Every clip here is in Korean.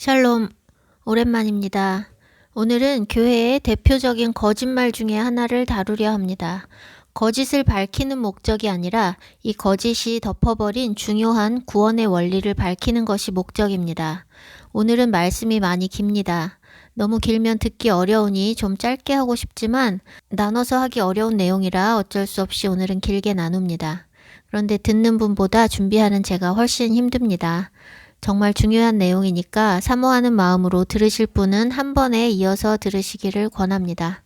샬롬, 오랜만입니다. 오늘은 교회의 대표적인 거짓말 중에 하나를 다루려 합니다. 거짓을 밝히는 목적이 아니라 이 거짓이 덮어버린 중요한 구원의 원리를 밝히는 것이 목적입니다. 오늘은 말씀이 많이 깁니다. 너무 길면 듣기 어려우니 좀 짧게 하고 싶지만 나눠서 하기 어려운 내용이라 어쩔 수 없이 오늘은 길게 나눕니다. 그런데 듣는 분보다 준비하는 제가 훨씬 힘듭니다. 정말 중요한 내용이니까 사모하는 마음으로 들으실 분은 한 번에 이어서 들으시기를 권합니다.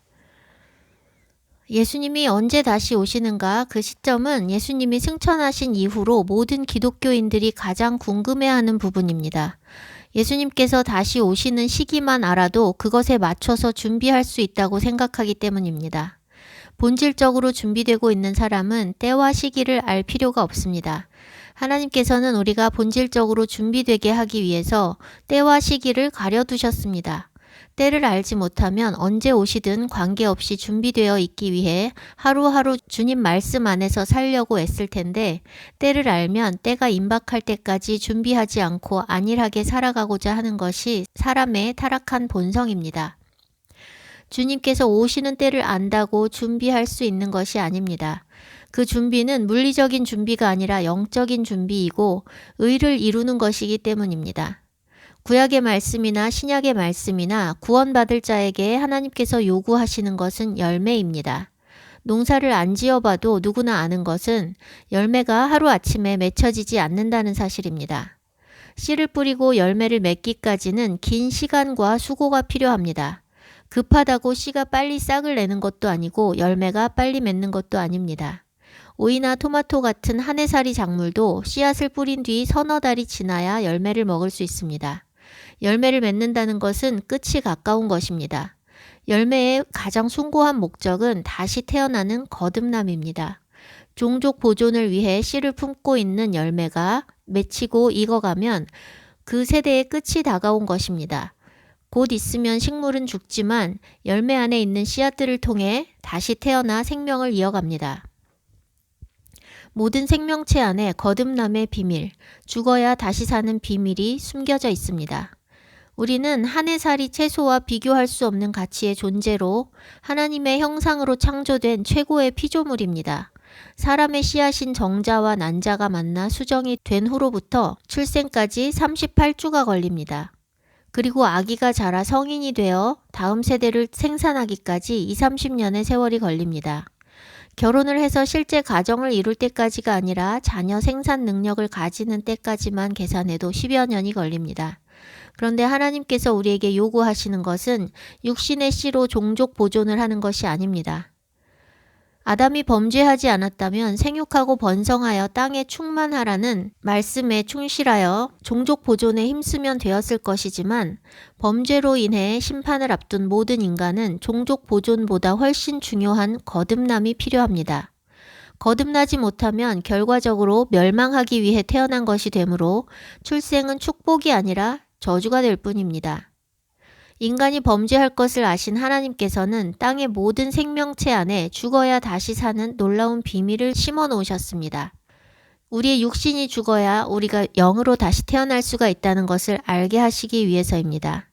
예수님이 언제 다시 오시는가? 그 시점은 예수님이 승천하신 이후로 모든 기독교인들이 가장 궁금해하는 부분입니다. 예수님께서 다시 오시는 시기만 알아도 그것에 맞춰서 준비할 수 있다고 생각하기 때문입니다. 본질적으로 준비되고 있는 사람은 때와 시기를 알 필요가 없습니다. 하나님께서는 우리가 본질적으로 준비되게 하기 위해서 때와 시기를 가려두셨습니다. 때를 알지 못하면 언제 오시든 관계없이 준비되어 있기 위해 하루하루 주님 말씀 안에서 살려고 애쓸 텐데 때를 알면 때가 임박할 때까지 준비하지 않고 안일하게 살아가고자 하는 것이 사람의 타락한 본성입니다. 주님께서 오시는 때를 안다고 준비할 수 있는 것이 아닙니다. 그 준비는 물리적인 준비가 아니라 영적인 준비이고 의를 이루는 것이기 때문입니다. 구약의 말씀이나 신약의 말씀이나 구원받을 자에게 하나님께서 요구하시는 것은 열매입니다. 농사를 안 지어봐도 누구나 아는 것은 열매가 하루아침에 맺혀지지 않는다는 사실입니다. 씨를 뿌리고 열매를 맺기까지는 긴 시간과 수고가 필요합니다. 급하다고 씨가 빨리 싹을 내는 것도 아니고 열매가 빨리 맺는 것도 아닙니다. 오이나 토마토 같은 한 해살이 작물도 씨앗을 뿌린 뒤 서너 달이 지나야 열매를 먹을 수 있습니다. 열매를 맺는다는 것은 끝이 가까운 것입니다. 열매의 가장 숭고한 목적은 다시 태어나는 거듭남입니다. 종족 보존을 위해 씨를 품고 있는 열매가 맺히고 익어가면 그 세대의 끝이 다가온 것입니다. 곧 있으면 식물은 죽지만 열매 안에 있는 씨앗들을 통해 다시 태어나 생명을 이어갑니다. 모든 생명체 안에 거듭남의 비밀, 죽어야 다시 사는 비밀이 숨겨져 있습니다. 우리는 한 해살이 채소와 비교할 수 없는 가치의 존재로 하나님의 형상으로 창조된 최고의 피조물입니다. 사람의 씨앗인 정자와 난자가 만나 수정이 된 후로부터 출생까지 38주가 걸립니다. 그리고 아기가 자라 성인이 되어 다음 세대를 생산하기까지 20-30년의 세월이 걸립니다. 결혼을 해서 실제 가정을 이룰 때까지가 아니라 자녀 생산 능력을 가지는 때까지만 계산해도 10여 년이 걸립니다. 그런데 하나님께서 우리에게 요구하시는 것은 육신의 씨로 종족 보존을 하는 것이 아닙니다. 아담이 범죄하지 않았다면 생육하고 번성하여 땅에 충만하라는 말씀에 충실하여 종족 보존에 힘쓰면 되었을 것이지만 범죄로 인해 심판을 앞둔 모든 인간은 종족 보존보다 훨씬 중요한 거듭남이 필요합니다. 거듭나지 못하면 결과적으로 멸망하기 위해 태어난 것이 되므로 출생은 축복이 아니라 저주가 될 뿐입니다. 인간이 범죄할 것을 아신 하나님께서는 땅의 모든 생명체 안에 죽어야 다시 사는 놀라운 비밀을 심어 놓으셨습니다. 우리의 육신이 죽어야 우리가 영으로 다시 태어날 수가 있다는 것을 알게 하시기 위해서입니다.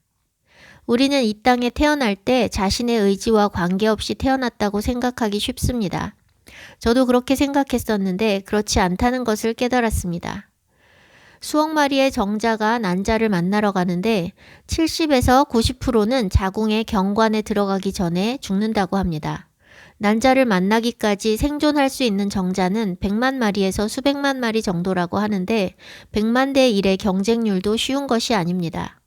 우리는 이 땅에 태어날 때 자신의 의지와 관계없이 태어났다고 생각하기 쉽습니다. 저도 그렇게 생각했었는데 그렇지 않다는 것을 깨달았습니다. 수억 마리의 정자가 난자를 만나러 가는데 70에서 90%는 자궁의 경관에 들어가기 전에 죽는다고 합니다. 난자를 만나기까지 생존할 수 있는 정자는 100만 마리에서 수백만 마리 정도라고 하는데 100만 대 1의 경쟁률도 쉬운 것이 아닙니다.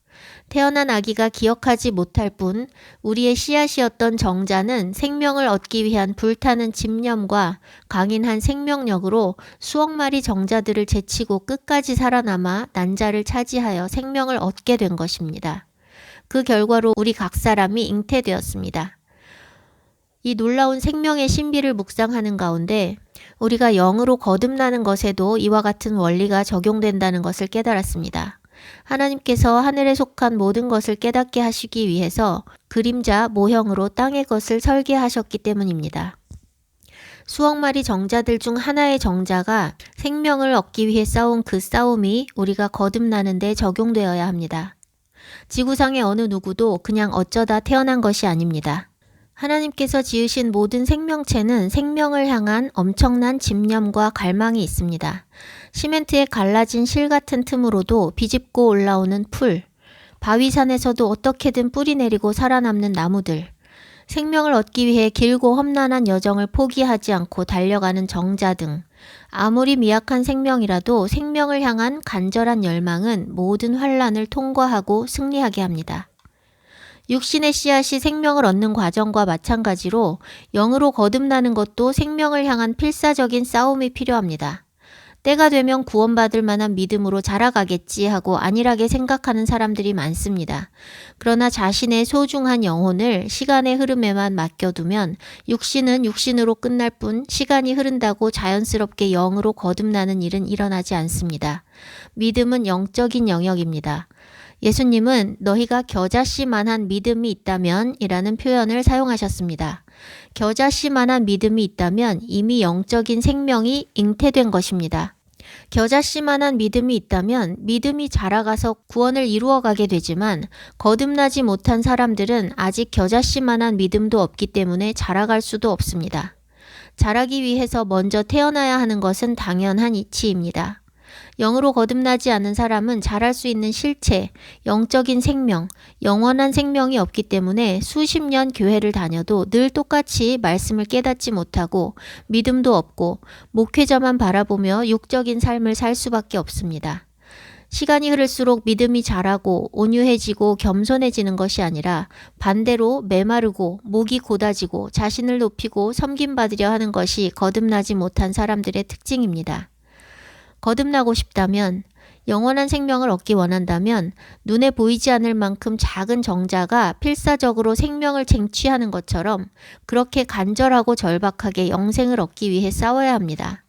태어난 아기가 기억하지 못할 뿐 우리의 씨앗이었던 정자는 생명을 얻기 위한 불타는 집념과 강인한 생명력으로 수억 마리 정자들을 제치고 끝까지 살아남아 난자를 차지하여 생명을 얻게 된 것입니다. 그 결과로 우리 각 사람이 잉태되었습니다. 이 놀라운 생명의 신비를 묵상하는 가운데 우리가 영으로 거듭나는 것에도 이와 같은 원리가 적용된다는 것을 깨달았습니다. 하나님께서 하늘에 속한 모든 것을 깨닫게 하시기 위해서 그림자, 모형으로 땅의 것을 설계하셨기 때문입니다. 수억 마리 정자들 중 하나의 정자가 생명을 얻기 위해 싸운 그 싸움이 우리가 거듭나는 데 적용되어야 합니다. 지구상의 어느 누구도 그냥 어쩌다 태어난 것이 아닙니다. 하나님께서 지으신 모든 생명체는 생명을 향한 엄청난 집념과 갈망이 있습니다. 시멘트에 갈라진 실 같은 틈으로도 비집고 올라오는 풀, 바위산에서도 어떻게든 뿌리 내리고 살아남는 나무들, 생명을 얻기 위해 길고 험난한 여정을 포기하지 않고 달려가는 정자 등 아무리 미약한 생명이라도 생명을 향한 간절한 열망은 모든 환란을 통과하고 승리하게 합니다. 육신의 씨앗이 생명을 얻는 과정과 마찬가지로 영으로 거듭나는 것도 생명을 향한 필사적인 싸움이 필요합니다. 때가 되면 구원받을 만한 믿음으로 자라가겠지 하고 안일하게 생각하는 사람들이 많습니다. 그러나 자신의 소중한 영혼을 시간의 흐름에만 맡겨두면 육신은 육신으로 끝날 뿐 시간이 흐른다고 자연스럽게 영으로 거듭나는 일은 일어나지 않습니다. 믿음은 영적인 영역입니다. 예수님은 너희가 겨자씨만한 믿음이 있다면 이라는 표현을 사용하셨습니다. 겨자씨만한 믿음이 있다면 이미 영적인 생명이 잉태된 것입니다. 겨자씨만한 믿음이 있다면 믿음이 자라가서 구원을 이루어가게 되지만 거듭나지 못한 사람들은 아직 겨자씨만한 믿음도 없기 때문에 자라갈 수도 없습니다. 자라기 위해서 먼저 태어나야 하는 것은 당연한 이치입니다. 영으로 거듭나지 않은 사람은 자랄 수 있는 실체, 영적인 생명, 영원한 생명이 없기 때문에 수십 년 교회를 다녀도 늘 똑같이 말씀을 깨닫지 못하고 믿음도 없고 목회자만 바라보며 육적인 삶을 살 수밖에 없습니다. 시간이 흐를수록 믿음이 자라고 온유해지고 겸손해지는 것이 아니라 반대로 메마르고 목이 고다지고 자신을 높이고 섬김받으려 하는 것이 거듭나지 못한 사람들의 특징입니다. 거듭나고 싶다면, 영원한 생명을 얻기 원한다면 눈에 보이지 않을 만큼 작은 정자가 필사적으로 생명을 쟁취하는 것처럼 그렇게 간절하고 절박하게 영생을 얻기 위해 싸워야 합니다.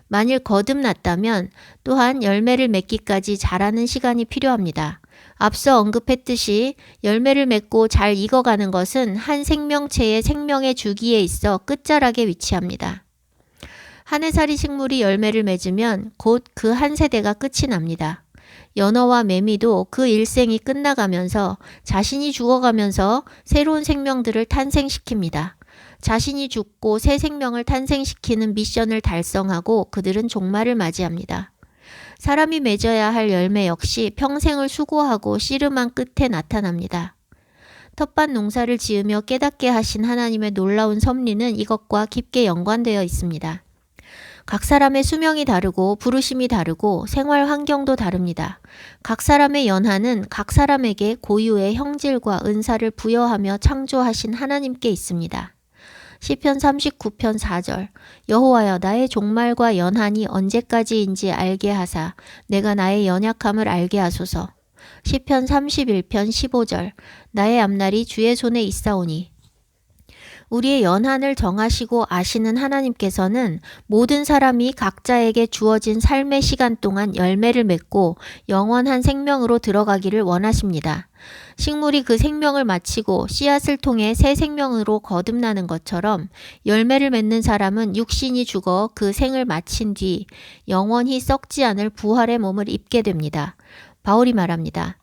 만일 거듭났다면 또한 열매를 맺기까지 자라는 시간이 필요합니다. 앞서 언급했듯이 열매를 맺고 잘 익어가는 것은 한 생명체의 생명의 주기에 있어 끝자락에 위치합니다. 한 해살이 식물이 열매를 맺으면 곧 그 한 세대가 끝이 납니다. 연어와 매미도 그 일생이 끝나가면서 자신이 죽어가면서 새로운 생명들을 탄생시킵니다. 자신이 죽고 새 생명을 탄생시키는 미션을 달성하고 그들은 종말을 맞이합니다. 사람이 맺어야 할 열매 역시 평생을 수고하고 씨름한 끝에 나타납니다. 텃밭 농사를 지으며 깨닫게 하신 하나님의 놀라운 섭리는 이것과 깊게 연관되어 있습니다. 각 사람의 수명이 다르고 부르심이 다르고 생활 환경도 다릅니다. 각 사람의 연한은 각 사람에게 고유의 형질과 은사를 부여하며 창조하신 하나님께 있습니다. 시편 39편 4절 여호와여 나의 종말과 연한이 언제까지인지 알게 하사 내가 나의 연약함을 알게 하소서. 시편 31편 15절 나의 앞날이 주의 손에 있사오니 우리의 연한을 정하시고 아시는 하나님께서는 모든 사람이 각자에게 주어진 삶의 시간 동안 열매를 맺고 영원한 생명으로 들어가기를 원하십니다. 식물이 그 생명을 마치고 씨앗을 통해 새 생명으로 거듭나는 것처럼 열매를 맺는 사람은 육신이 죽어 그 생을 마친 뒤 영원히 썩지 않을 부활의 몸을 입게 됩니다. 바울이 말합니다.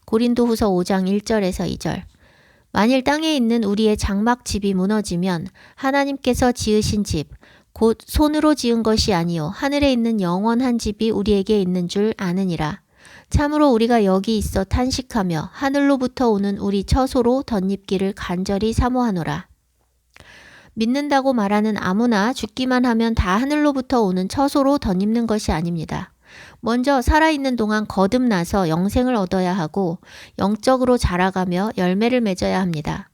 고린도후서 5장 1절에서 2절 만일 땅에 있는 우리의 장막집이 무너지면 하나님께서 지으신 집, 곧 손으로 지은 것이 아니요 하늘에 있는 영원한 집이 우리에게 있는 줄 아느니라. 참으로 우리가 여기 있어 탄식하며 하늘로부터 오는 우리 처소로 덧입기를 간절히 사모하노라. 믿는다고 말하는 아무나 죽기만 하면 다 하늘로부터 오는 처소로 덧입는 것이 아닙니다. 먼저 살아있는 동안 거듭나서 영생을 얻어야 하고 영적으로 자라가며 열매를 맺어야 합니다.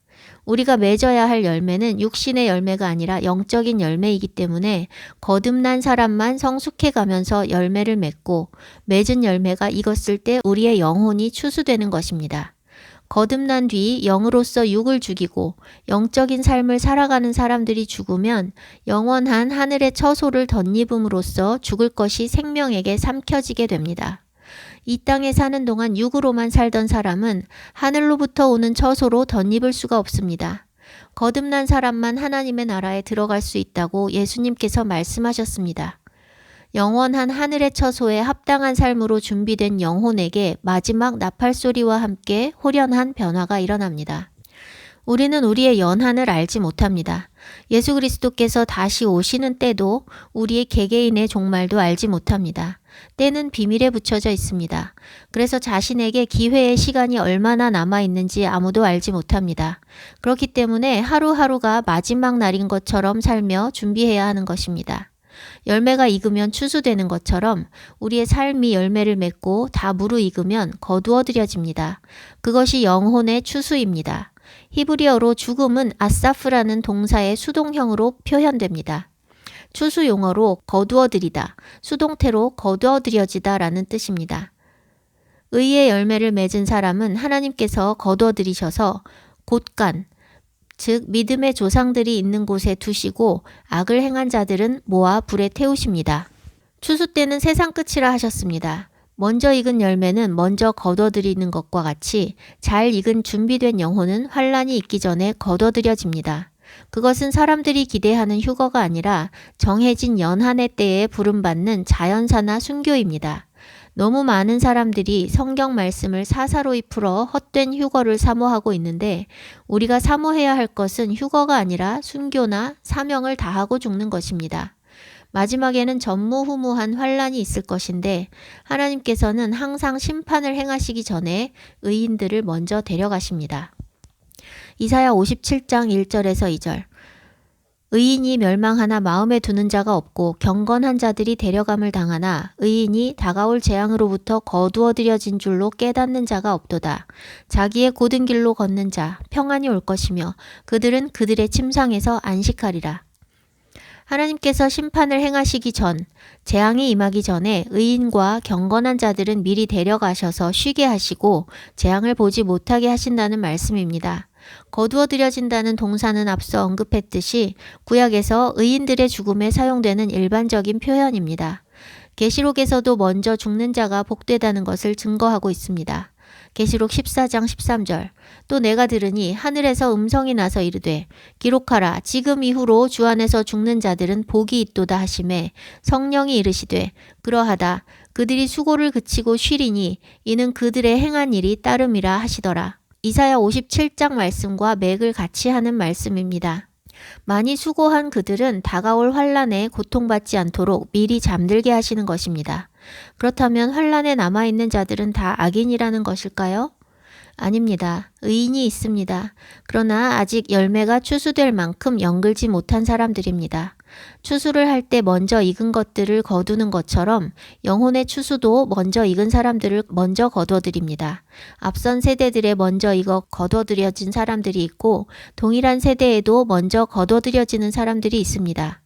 우리가 맺어야 할 열매는 육신의 열매가 아니라 영적인 열매이기 때문에 거듭난 사람만 성숙해 가면서 열매를 맺고 맺은 열매가 익었을 때 우리의 영혼이 추수되는 것입니다. 거듭난 뒤 영으로서 육을 죽이고 영적인 삶을 살아가는 사람들이 죽으면 영원한 하늘의 처소를 덧입음으로써 죽을 것이 생명에게 삼켜지게 됩니다. 이 땅에 사는 동안 육으로만 살던 사람은 하늘로부터 오는 처소로 덧입을 수가 없습니다. 거듭난 사람만 하나님의 나라에 들어갈 수 있다고 예수님께서 말씀하셨습니다. 영원한 하늘의 처소에 합당한 삶으로 준비된 영혼에게 마지막 나팔 소리와 함께 호련한 변화가 일어납니다. 우리는 우리의 연한을 알지 못합니다. 예수 그리스도께서 다시 오시는 때도 우리의 개개인의 종말도 알지 못합니다. 때는 비밀에 붙여져 있습니다. 그래서 자신에게 기회의 시간이 얼마나 남아있는지 아무도 알지 못합니다. 그렇기 때문에 하루하루가 마지막 날인 것처럼 살며 준비해야 하는 것입니다. 열매가 익으면 추수되는 것처럼 우리의 삶이 열매를 맺고 다 무르익으면 거두어들여집니다. 그것이 영혼의 추수입니다. 히브리어로 죽음은 아사프라는 동사의 수동형으로 표현됩니다. 추수 용어로 거두어들이다, 수동태로 거두어들여지다 라는 뜻입니다. 의의 열매를 맺은 사람은 하나님께서 거두어들이셔서 곳간, 즉 믿음의 조상들이 있는 곳에 두시고 악을 행한 자들은 모아 불에 태우십니다. 추수 때는 세상 끝이라 하셨습니다. 먼저 익은 열매는 먼저 거둬들이는 것과 같이 잘 익은 준비된 영혼은 환란이 있기 전에 거둬들여집니다. 그것은 사람들이 기대하는 휴거가 아니라 정해진 연한의 때에 부름받는 자연사나 순교입니다. 너무 많은 사람들이 성경 말씀을 사사로이 풀어 헛된 휴거를 사모하고 있는데 우리가 사모해야 할 것은 휴거가 아니라 순교나 사명을 다하고 죽는 것입니다. 마지막에는 전무후무한 환란이 있을 것인데 하나님께서는 항상 심판을 행하시기 전에 의인들을 먼저 데려가십니다. 이사야 57장 1절에서 2절 의인이 멸망하나 마음에 두는 자가 없고 경건한 자들이 데려감을 당하나 의인이 다가올 재앙으로부터 거두어들여진 줄로 깨닫는 자가 없도다. 자기의 고든 길로 걷는 자 평안이 올 것이며 그들은 그들의 침상에서 안식하리라. 하나님께서 심판을 행하시기 전, 재앙이 임하기 전에 의인과 경건한 자들은 미리 데려가셔서 쉬게 하시고 재앙을 보지 못하게 하신다는 말씀입니다. 거두어들여진다는 동사는 앞서 언급했듯이 구약에서 의인들의 죽음에 사용되는 일반적인 표현입니다. 계시록에서도 먼저 죽는 자가 복되다는 것을 증거하고 있습니다. 계시록 14장 13절 또 내가 들으니 하늘에서 음성이 나서 이르되 기록하라 지금 이후로 주 안에서 죽는 자들은 복이 있도다 하시매 성령이 이르시되 그러하다 그들이 수고를 그치고 쉬리니 이는 그들의 행한 일이 따름이라 하시더라. 이사야 57장 말씀과 맥을 같이 하는 말씀입니다. 많이 수고한 그들은 다가올 환란에 고통받지 않도록 미리 잠들게 하시는 것입니다. 그렇다면 환란에 남아있는 자들은 다 악인이라는 것일까요? 아닙니다. 의인이 있습니다. 그러나 아직 열매가 추수될 만큼 연글지 못한 사람들입니다. 추수를 할 때 먼저 익은 것들을 거두는 것처럼 영혼의 추수도 먼저 익은 사람들을 먼저 거둬들입니다. 앞선 세대들에 먼저 익어 거둬들여진 사람들이 있고 동일한 세대에도 먼저 거둬들여지는 사람들이 있습니다.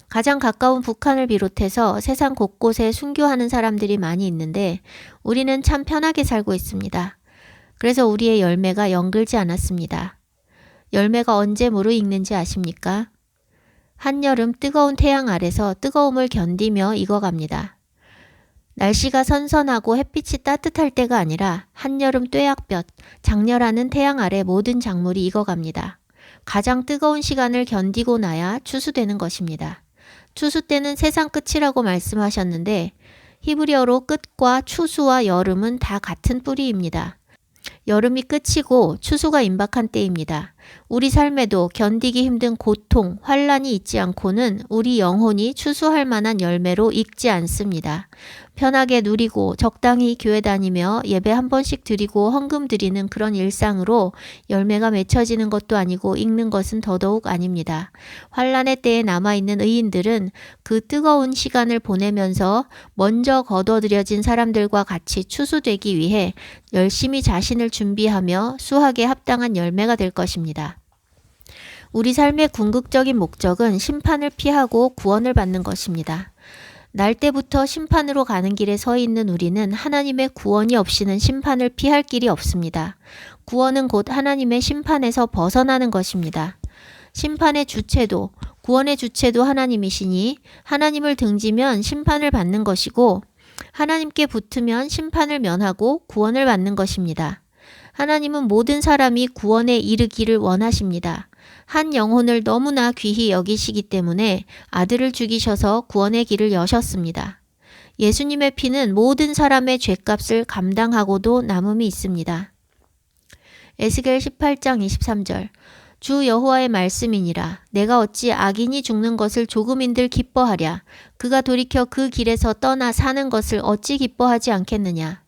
가장 가까운 북한을 비롯해서 세상 곳곳에 순교하는 사람들이 많이 있는데 우리는 참 편하게 살고 있습니다. 그래서 우리의 열매가 연글지 않았습니다. 열매가 언제 무르익는지 아십니까? 한여름 뜨거운 태양 아래서 뜨거움을 견디며 익어갑니다. 날씨가 선선하고 햇빛이 따뜻할 때가 아니라 한여름 뙤약볕, 장렬하는 태양 아래 모든 작물이 익어갑니다. 가장 뜨거운 시간을 견디고 나야 추수되는 것입니다. 추수 때는 세상 끝이라고 말씀하셨는데 히브리어로 끝과 추수와 여름은 다 같은 뿌리입니다. 여름이 끝이고 추수가 임박한 때입니다. 우리 삶에도 견디기 힘든 고통, 환란이 있지 않고는 우리 영혼이 추수할 만한 열매로 익지 않습니다. 편하게 누리고 적당히 교회 다니며 예배 한 번씩 드리고 헌금 드리는 그런 일상으로 열매가 맺혀지는 것도 아니고 익는 것은 더더욱 아닙니다. 환란의 때에 남아있는 의인들은 그 뜨거운 시간을 보내면서 먼저 거둬들여진 사람들과 같이 추수되기 위해 열심히 자신을 준비하며 수확에 합당한 열매가 될 것입니다. 우리 삶의 궁극적인 목적은 심판을 피하고 구원을 받는 것입니다. 날 때부터 심판으로 가는 길에 서 있는 우리는 하나님의 구원이 없이는 심판을 피할 길이 없습니다. 구원은 곧 하나님의 심판에서 벗어나는 것입니다. 심판의 주체도 구원의 주체도 하나님이시니 하나님을 등지면 심판을 받는 것이고 하나님께 붙으면 심판을 면하고 구원을 받는 것입니다. 하나님은 모든 사람이 구원에 이르기를 원하십니다. 한 영혼을 너무나 귀히 여기시기 때문에 아들을 죽이셔서 구원의 길을 여셨습니다. 예수님의 피는 모든 사람의 죄값을 감당하고도 남음이 있습니다. 에스겔 18장 23절 주 여호와의 말씀이니라. 내가 어찌 악인이 죽는 것을 조금인들 기뻐하랴. 그가 돌이켜 그 길에서 떠나 사는 것을 어찌 기뻐하지 않겠느냐.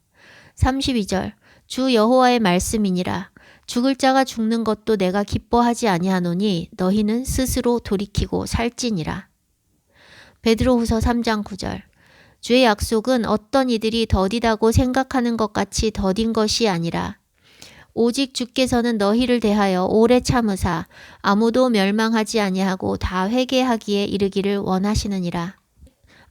32절 주 여호와의 말씀이니라. 죽을 자가 죽는 것도 내가 기뻐하지 아니하노니 너희는 스스로 돌이키고 살지니라. 베드로후서 3장 9절 주의 약속은 어떤 이들이 더디다고 생각하는 것 같이 더딘 것이 아니라 오직 주께서는 너희를 대하여 오래 참으사 아무도 멸망하지 아니하고 다 회개하기에 이르기를 원하시느니라.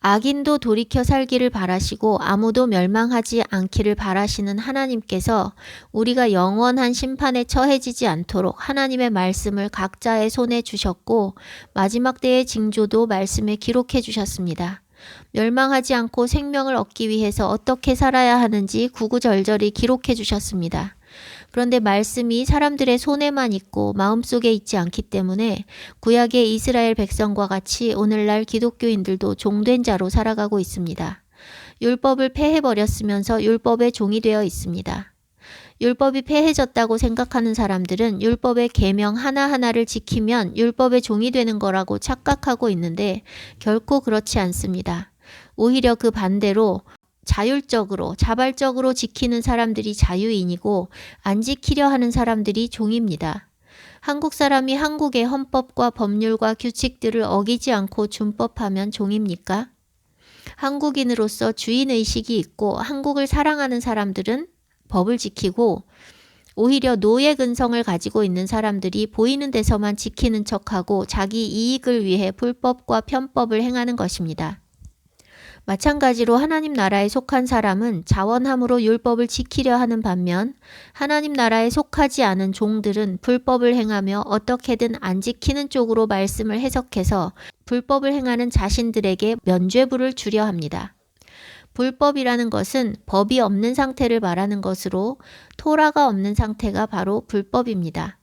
악인도 돌이켜 살기를 바라시고 아무도 멸망하지 않기를 바라시는 하나님께서 우리가 영원한 심판에 처해지지 않도록 하나님의 말씀을 각자의 손에 주셨고 마지막 때의 징조도 말씀에 기록해 주셨습니다. 멸망하지 않고 생명을 얻기 위해서 어떻게 살아야 하는지 구구절절히 기록해 주셨습니다. 그런데 말씀이 사람들의 손에만 있고 마음속에 있지 않기 때문에 구약의 이스라엘 백성과 같이 오늘날 기독교인들도 종된 자로 살아가고 있습니다. 율법을 폐해버렸으면서 율법의 종이 되어 있습니다. 율법이 폐해졌다고 생각하는 사람들은 율법의 계명 하나하나를 지키면 율법의 종이 되는 거라고 착각하고 있는데 결코 그렇지 않습니다. 오히려 그 반대로 자율적으로 자발적으로 지키는 사람들이 자유인이고 안 지키려 하는 사람들이 종입니다. 한국 사람이 한국의 헌법과 법률과 규칙들을 어기지 않고 준법하면 종입니까? 한국인으로서 주인의식이 있고 한국을 사랑하는 사람들은 법을 지키고 오히려 노예 근성을 가지고 있는 사람들이 보이는 데서만 지키는 척하고 자기 이익을 위해 불법과 편법을 행하는 것입니다. 마찬가지로 하나님 나라에 속한 사람은 자원함으로 율법을 지키려 하는 반면 하나님 나라에 속하지 않은 종들은 불법을 행하며 어떻게든 안 지키는 쪽으로 말씀을 해석해서 불법을 행하는 자신들에게 면죄부를 주려 합니다. 불법이라는 것은 법이 없는 상태를 말하는 것으로 토라가 없는 상태가 바로 불법입니다.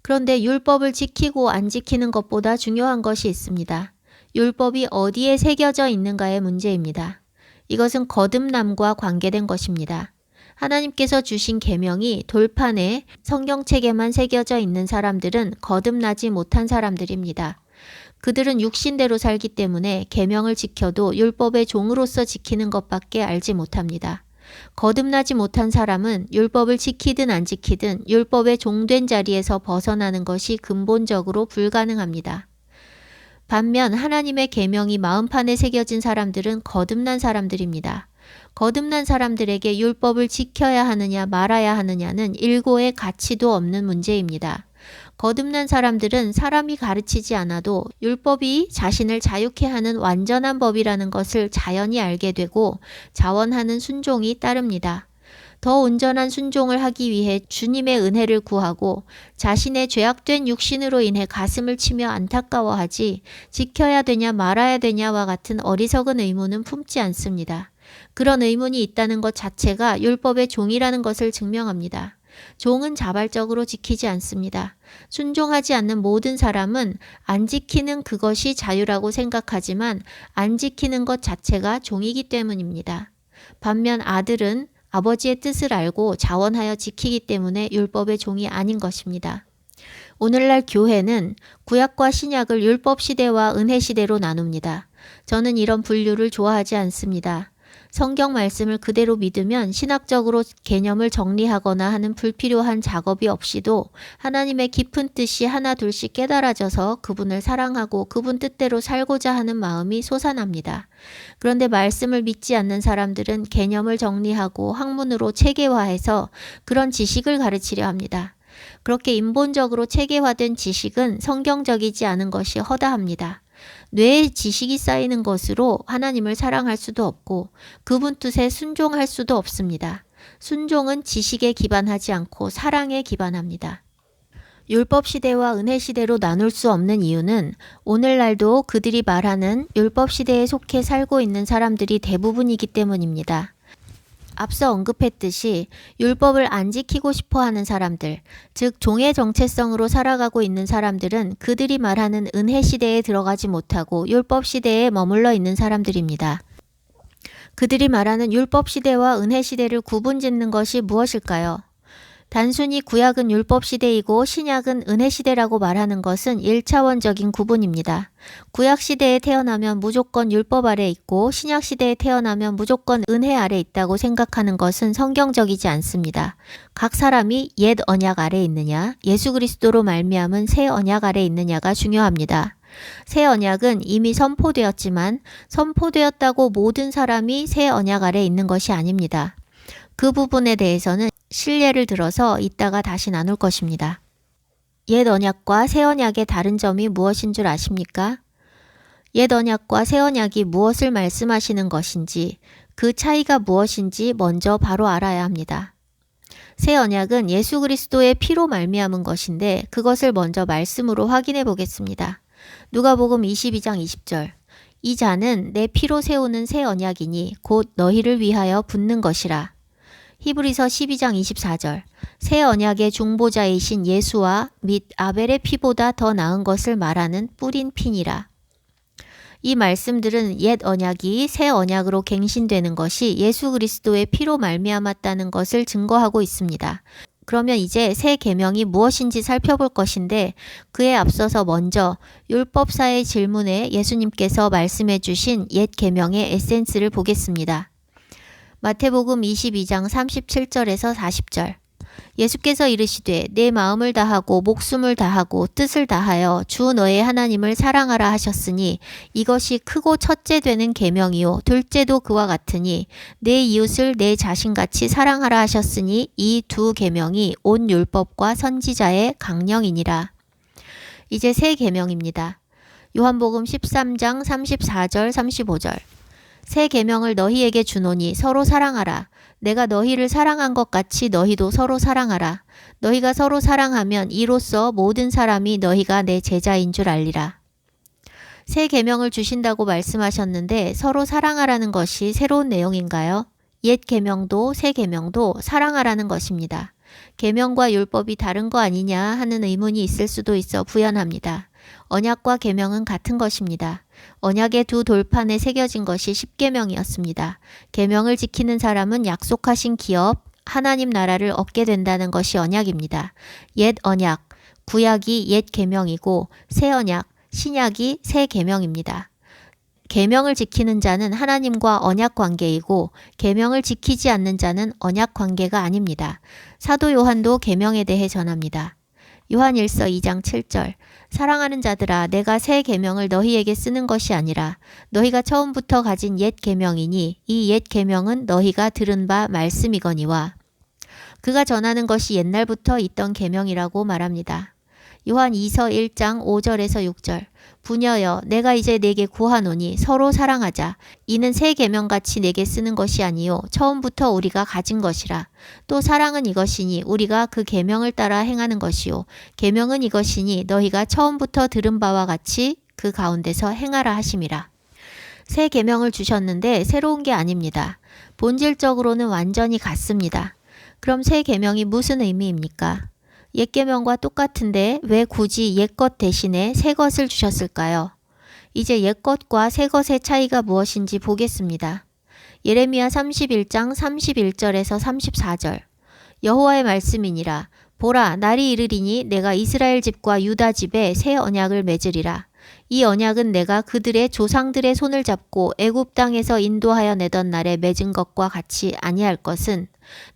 그런데 율법을 지키고 안 지키는 것보다 중요한 것이 있습니다. 율법이 어디에 새겨져 있는가의 문제입니다. 이것은 거듭남과 관계된 것입니다. 하나님께서 주신 계명이 돌판에 성경책에만 새겨져 있는 사람들은 거듭나지 못한 사람들입니다. 그들은 육신대로 살기 때문에 계명을 지켜도 율법의 종으로서 지키는 것밖에 알지 못합니다. 거듭나지 못한 사람은 율법을 지키든 안 지키든 율법의 종된 자리에서 벗어나는 것이 근본적으로 불가능합니다. 반면 하나님의 계명이 마음판에 새겨진 사람들은 거듭난 사람들입니다. 거듭난 사람들에게 율법을 지켜야 하느냐 말아야 하느냐는 일고의 가치도 없는 문제입니다. 거듭난 사람들은 사람이 가르치지 않아도 율법이 자신을 자유케 하는 완전한 법이라는 것을 자연히 알게 되고 자원하는 순종이 따릅니다. 더 온전한 순종을 하기 위해 주님의 은혜를 구하고 자신의 죄악된 육신으로 인해 가슴을 치며 안타까워하지 지켜야 되냐 말아야 되냐와 같은 어리석은 의문은 품지 않습니다. 그런 의문이 있다는 것 자체가 율법의 종이라는 것을 증명합니다. 종은 자발적으로 지키지 않습니다. 순종하지 않는 모든 사람은 안 지키는 그것이 자유라고 생각하지만 안 지키는 것 자체가 종이기 때문입니다. 반면 아들은 아버지의 뜻을 알고 자원하여 지키기 때문에 율법의 종이 아닌 것입니다. 오늘날 교회는 구약과 신약을 율법 시대와 은혜 시대로 나눕니다. 저는 이런 분류를 좋아하지 않습니다. 성경 말씀을 그대로 믿으면 신학적으로 개념을 정리하거나 하는 불필요한 작업이 없이도 하나님의 깊은 뜻이 하나 둘씩 깨달아져서 그분을 사랑하고 그분 뜻대로 살고자 하는 마음이 솟아납니다. 그런데 말씀을 믿지 않는 사람들은 개념을 정리하고 학문으로 체계화해서 그런 지식을 가르치려 합니다. 그렇게 인본적으로 체계화된 지식은 성경적이지 않은 것이 허다합니다. 뇌에 지식이 쌓이는 것으로 하나님을 사랑할 수도 없고 그분 뜻에 순종할 수도 없습니다. 순종은 지식에 기반하지 않고 사랑에 기반합니다. 율법 시대와 은혜 시대로 나눌 수 없는 이유는 오늘날도 그들이 말하는 율법 시대에 속해 살고 있는 사람들이 대부분이기 때문입니다. 앞서 언급했듯이 율법을 안 지키고 싶어 하는 사람들, 즉 종의 정체성으로 살아가고 있는 사람들은 그들이 말하는 은혜 시대에 들어가지 못하고 율법 시대에 머물러 있는 사람들입니다. 그들이 말하는 율법 시대와 은혜 시대를 구분짓는 것이 무엇일까요? 단순히 구약은 율법 시대이고 신약은 은혜 시대라고 말하는 것은 1차원적인 구분입니다. 구약 시대에 태어나면 무조건 율법 아래 있고 신약 시대에 태어나면 무조건 은혜 아래 있다고 생각하는 것은 성경적이지 않습니다. 각 사람이 옛 언약 아래 있느냐, 예수 그리스도로 말미암은 새 언약 아래 있느냐가 중요합니다. 새 언약은 이미 선포되었지만 선포되었다고 모든 사람이 새 언약 아래 있는 것이 아닙니다. 그 부분에 대해서는 실례를 들어서 이따가 다시 나눌 것입니다. 옛 언약과 새 언약의 다른 점이 무엇인 줄 아십니까? 옛 언약과 새 언약이 무엇을 말씀하시는 것인지, 그 차이가 무엇인지 먼저 바로 알아야 합니다. 새 언약은 예수 그리스도의 피로 말미암은 것인데 그것을 먼저 말씀으로 확인해 보겠습니다. 누가복음 22장 20절. 이 자는 내 피로 세우는 새 언약이니 곧 너희를 위하여 붓는 것이라. 히브리서 12장 24절. 새 언약의 중보자이신 예수와 및 아벨의 피보다 더 나은 것을 말하는 뿌린 피니라. 이 말씀들은 옛 언약이 새 언약으로 갱신되는 것이 예수 그리스도의 피로 말미암았다는 것을 증거하고 있습니다. 그러면 이제 새 계명이 무엇인지 살펴볼 것인데 그에 앞서서 먼저 율법사의 질문에 예수님께서 말씀해 주신 옛 계명의 에센스를 보겠습니다. 마태복음 22장 37절에서 40절. 예수께서 이르시되 내 마음을 다하고 목숨을 다하고 뜻을 다하여 주 너의 하나님을 사랑하라 하셨으니 이것이 크고 첫째 되는 계명이요 둘째도 그와 같으니 내 이웃을 내 자신같이 사랑하라 하셨으니 이 두 계명이 온 율법과 선지자의 강령이니라. 이제 새 계명입니다. 요한복음 13장 34절 35절. 새 계명을 너희에게 주노니 서로 사랑하라. 내가 너희를 사랑한 것 같이 너희도 서로 사랑하라. 너희가 서로 사랑하면 이로써 모든 사람이 너희가 내 제자인 줄 알리라. 새 계명을 주신다고 말씀하셨는데 서로 사랑하라는 것이 새로운 내용인가요? 옛 계명도 새 계명도 사랑하라는 것입니다. 계명과 율법이 다른 거 아니냐 하는 의문이 있을 수도 있어 부연합니다. 언약과 계명은 같은 것입니다. 언약의 두 돌판에 새겨진 것이 십계명이었습니다. 계명을 지키는 사람은 약속하신 기업, 하나님 나라를 얻게 된다는 것이 언약입니다. 옛 언약, 구약이 옛 계명이고 새 언약, 신약이 새 계명입니다. 계명을 지키는 자는 하나님과 언약 관계이고 계명을 지키지 않는 자는 언약 관계가 아닙니다. 사도 요한도 계명에 대해 전합니다. 요한일서 2장 7절. 사랑하는 자들아 내가 새 계명을 너희에게 쓰는 것이 아니라 너희가 처음부터 가진 옛 계명이니 이 옛 계명은 너희가 들은 바 말씀이거니와. 그가 전하는 것이 옛날부터 있던 계명이라고 말합니다. 요한 2서 1장 5절에서 6절. 부녀여 내가 이제 내게 구하노니 서로 사랑하자. 이는 새 계명같이 내게 쓰는 것이 아니요 처음부터 우리가 가진 것이라. 또 사랑은 이것이니 우리가 그 계명을 따라 행하는 것이요 계명은 이것이니 너희가 처음부터 들은 바와 같이 그 가운데서 행하라 하심이라. 새 계명을 주셨는데 새로운 게 아닙니다. 본질적으로는 완전히 같습니다. 그럼 새 계명이 무슨 의미입니까? 옛 계명과 똑같은데 왜 굳이 옛 것 대신에 새 것을 주셨을까요? 이제 옛 것과 새 것의 차이가 무엇인지 보겠습니다. 예레미야 31장 31절에서 34절. 여호와의 말씀이니라. 보라 날이 이르리니 내가 이스라엘 집과 유다 집에 새 언약을 맺으리라. 이 언약은 내가 그들의 조상들의 손을 잡고 애굽 땅에서 인도하여 내던 날에 맺은 것과 같이 아니할 것은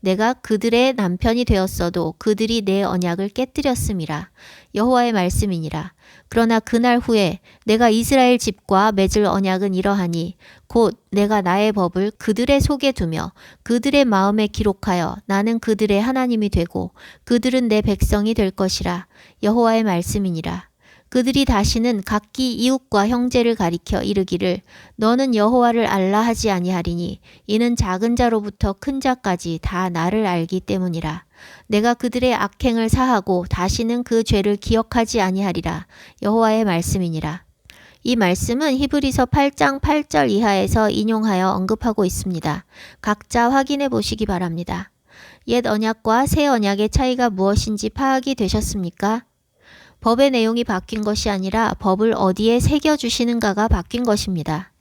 내가 그들의 남편이 되었어도 그들이 내 언약을 깨뜨렸음이라. 여호와의 말씀이니라. 그러나 그날 후에 내가 이스라엘 집과 맺을 언약은 이러하니 곧 내가 나의 법을 그들의 속에 두며 그들의 마음에 기록하여 나는 그들의 하나님이 되고 그들은 내 백성이 될 것이라. 여호와의 말씀이니라. 그들이 다시는 각기 이웃과 형제를 가리켜 이르기를 너는 여호와를 알라 하지 아니하리니 이는 작은 자로부터 큰 자까지 다 나를 알기 때문이라. 내가 그들의 악행을 사하고 다시는 그 죄를 기억하지 아니하리라. 여호와의 말씀이니라. 이 말씀은 히브리서 8장 8절 이하에서 인용하여 언급하고 있습니다. 각자 확인해 보시기 바랍니다. 옛 언약과 새 언약의 차이가 무엇인지 파악이 되셨습니까? 법의 내용이 바뀐 것이 아니라 법을 어디에 새겨주시는가가 바뀐 것입니다.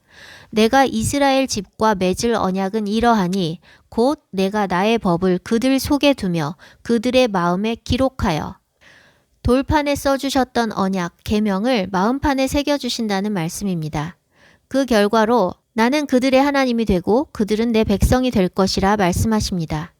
내가 이스라엘 집과 맺을 언약은 이러하니 곧 내가 나의 법을 그들 속에 두며 그들의 마음에 기록하여 돌판에 써주셨던 언약, 계명을 마음판에 새겨주신다는 말씀입니다. 그 결과로 나는 그들의 하나님이 되고 그들은 내 백성이 될 것이라 말씀하십니다.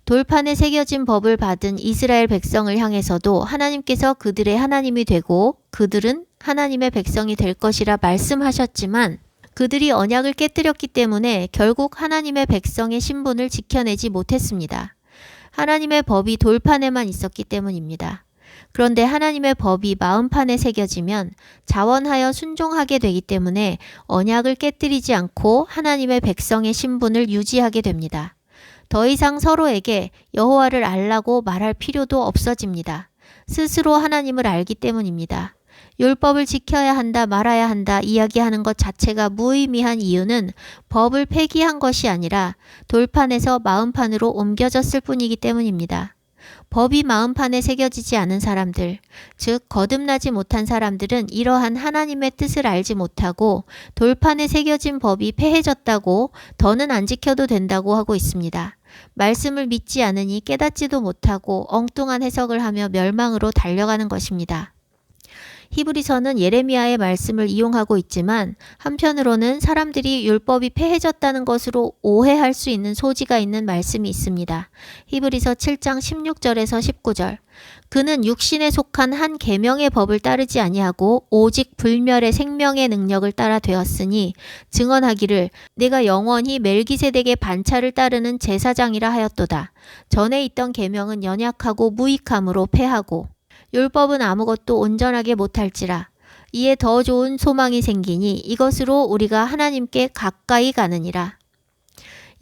돌판에 새겨진 법을 받은 이스라엘 백성을 향해서도 하나님께서 그들의 하나님이 되고 그들은 하나님의 백성이 될 것이라 말씀하셨지만 그들이 언약을 깨뜨렸기 때문에 결국 하나님의 백성의 신분을 지켜내지 못했습니다. 하나님의 법이 돌판에만 있었기 때문입니다. 그런데 하나님의 법이 마음판에 새겨지면 자원하여 순종하게 되기 때문에 언약을 깨뜨리지 않고 하나님의 백성의 신분을 유지하게 됩니다. 더 이상 서로에게 여호와를 알라고 말할 필요도 없어집니다. 스스로 하나님을 알기 때문입니다. 율법을 지켜야 한다, 말아야 한다 이야기하는 것 자체가 무의미한 이유는 법을 폐기한 것이 아니라 돌판에서 마음판으로 옮겨졌을 뿐이기 때문입니다. 법이 마음판에 새겨지지 않은 사람들, 즉 거듭나지 못한 사람들은 이러한 하나님의 뜻을 알지 못하고 돌판에 새겨진 법이 폐해졌다고 더는 안 지켜도 된다고 하고 있습니다. 말씀을 믿지 않으니 깨닫지도 못하고 엉뚱한 해석을 하며 멸망으로 달려가는 것입니다. 히브리서는 예레미야의 말씀을 이용하고 있지만 한편으로는 사람들이 율법이 폐해졌다는 것으로 오해할 수 있는 소지가 있는 말씀이 있습니다. 히브리서 7장 16절에서 19절. 그는 육신에 속한 한 계명의 법을 따르지 아니하고 오직 불멸의 생명의 능력을 따라 되었으니 증언하기를 내가 영원히 멜기세덱의 반차를 따르는 제사장이라 하였도다. 전에 있던 계명은 연약하고 무익함으로 폐하고 율법은 아무것도 온전하게 못할지라. 이에 더 좋은 소망이 생기니 이것으로 우리가 하나님께 가까이 가느니라.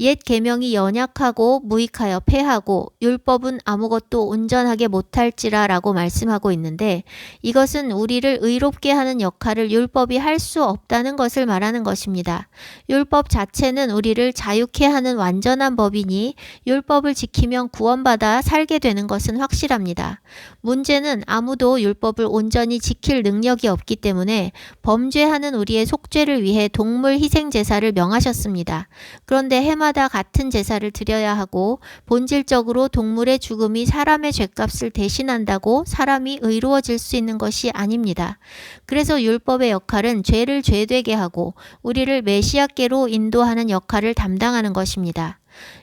옛 계명이 연약하고 무익하여 폐하고 율법은 아무것도 온전하게 못할지라 라고 말씀하고 있는데 이것은 우리를 의롭게 하는 역할을 율법이 할 수 없다는 것을 말하는 것입니다. 율법 자체는 우리를 자유케 하는 완전한 법이니 율법을 지키면 구원받아 살게 되는 것은 확실합니다. 문제는 아무도 율법을 온전히 지킬 능력이 없기 때문에 범죄하는 우리의 속죄를 위해 동물 희생 제사를 명하셨습니다. 그런데 해마다 같은 제사를 드려야 하고 본질적으로 동물의 죽음이 사람의 죄값을 대신한다고 사람이 의로워질 수 있는 것이 아닙니다. 그래서 율법의 역할은 죄를 죄되게 하고 우리를 메시아께로 인도하는 역할을 담당하는 것입니다.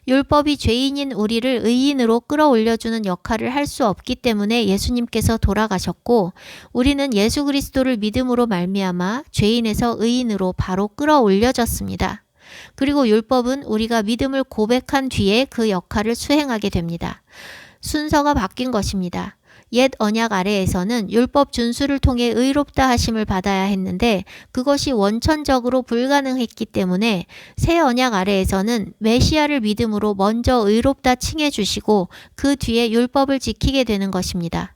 율법이 죄인인 우리를 의인으로 끌어올려주는 역할을 할 수 없기 때문에 예수님께서 돌아가셨고 우리는 예수 그리스도를 믿음으로 말미암아 죄인에서 의인으로 바로 끌어올려졌습니다. 그리고 율법은 우리가 믿음을 고백한 뒤에 그 역할을 수행하게 됩니다. 순서가 바뀐 것입니다. 옛 언약 아래에서는 율법 준수를 통해 의롭다 하심을 받아야 했는데 그것이 원천적으로 불가능했기 때문에 새 언약 아래에서는 메시아를 믿음으로 먼저 의롭다 칭해 주시고 그 뒤에 율법을 지키게 되는 것입니다.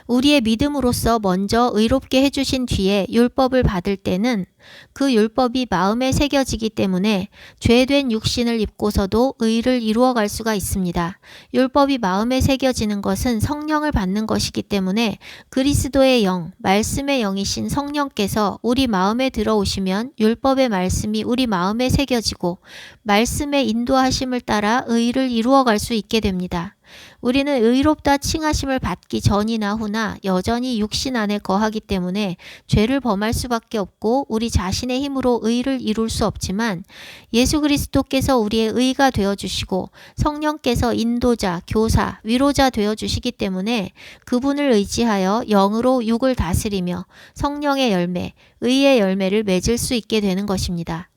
우리의 믿음으로써 먼저 의롭게 해주신 뒤에 율법을 받을 때는 그 율법이 마음에 새겨지기 때문에 죄된 육신을 입고서도 의를 이루어갈 수가 있습니다. 율법이 마음에 새겨지는 것은 성령을 받는 것이기 때문에 그리스도의 영, 말씀의 영이신 성령께서 우리 마음에 들어오시면 율법의 말씀이 우리 마음에 새겨지고 말씀의 인도하심을 따라 의를 이루어갈 수 있게 됩니다. 우리는 의롭다 칭하심을 받기 전이나 후나 여전히 육신 안에 거하기 때문에 죄를 범할 수밖에 없고 우리 자신의 힘으로 의를 이룰 수 없지만 예수 그리스도께서 우리의 의가 되어주시고 성령께서 인도자, 교사, 위로자 되어주시기 때문에 그분을 의지하여 영으로 육을 다스리며 성령의 열매, 의의 열매를 맺을 수 있게 되는 것입니다.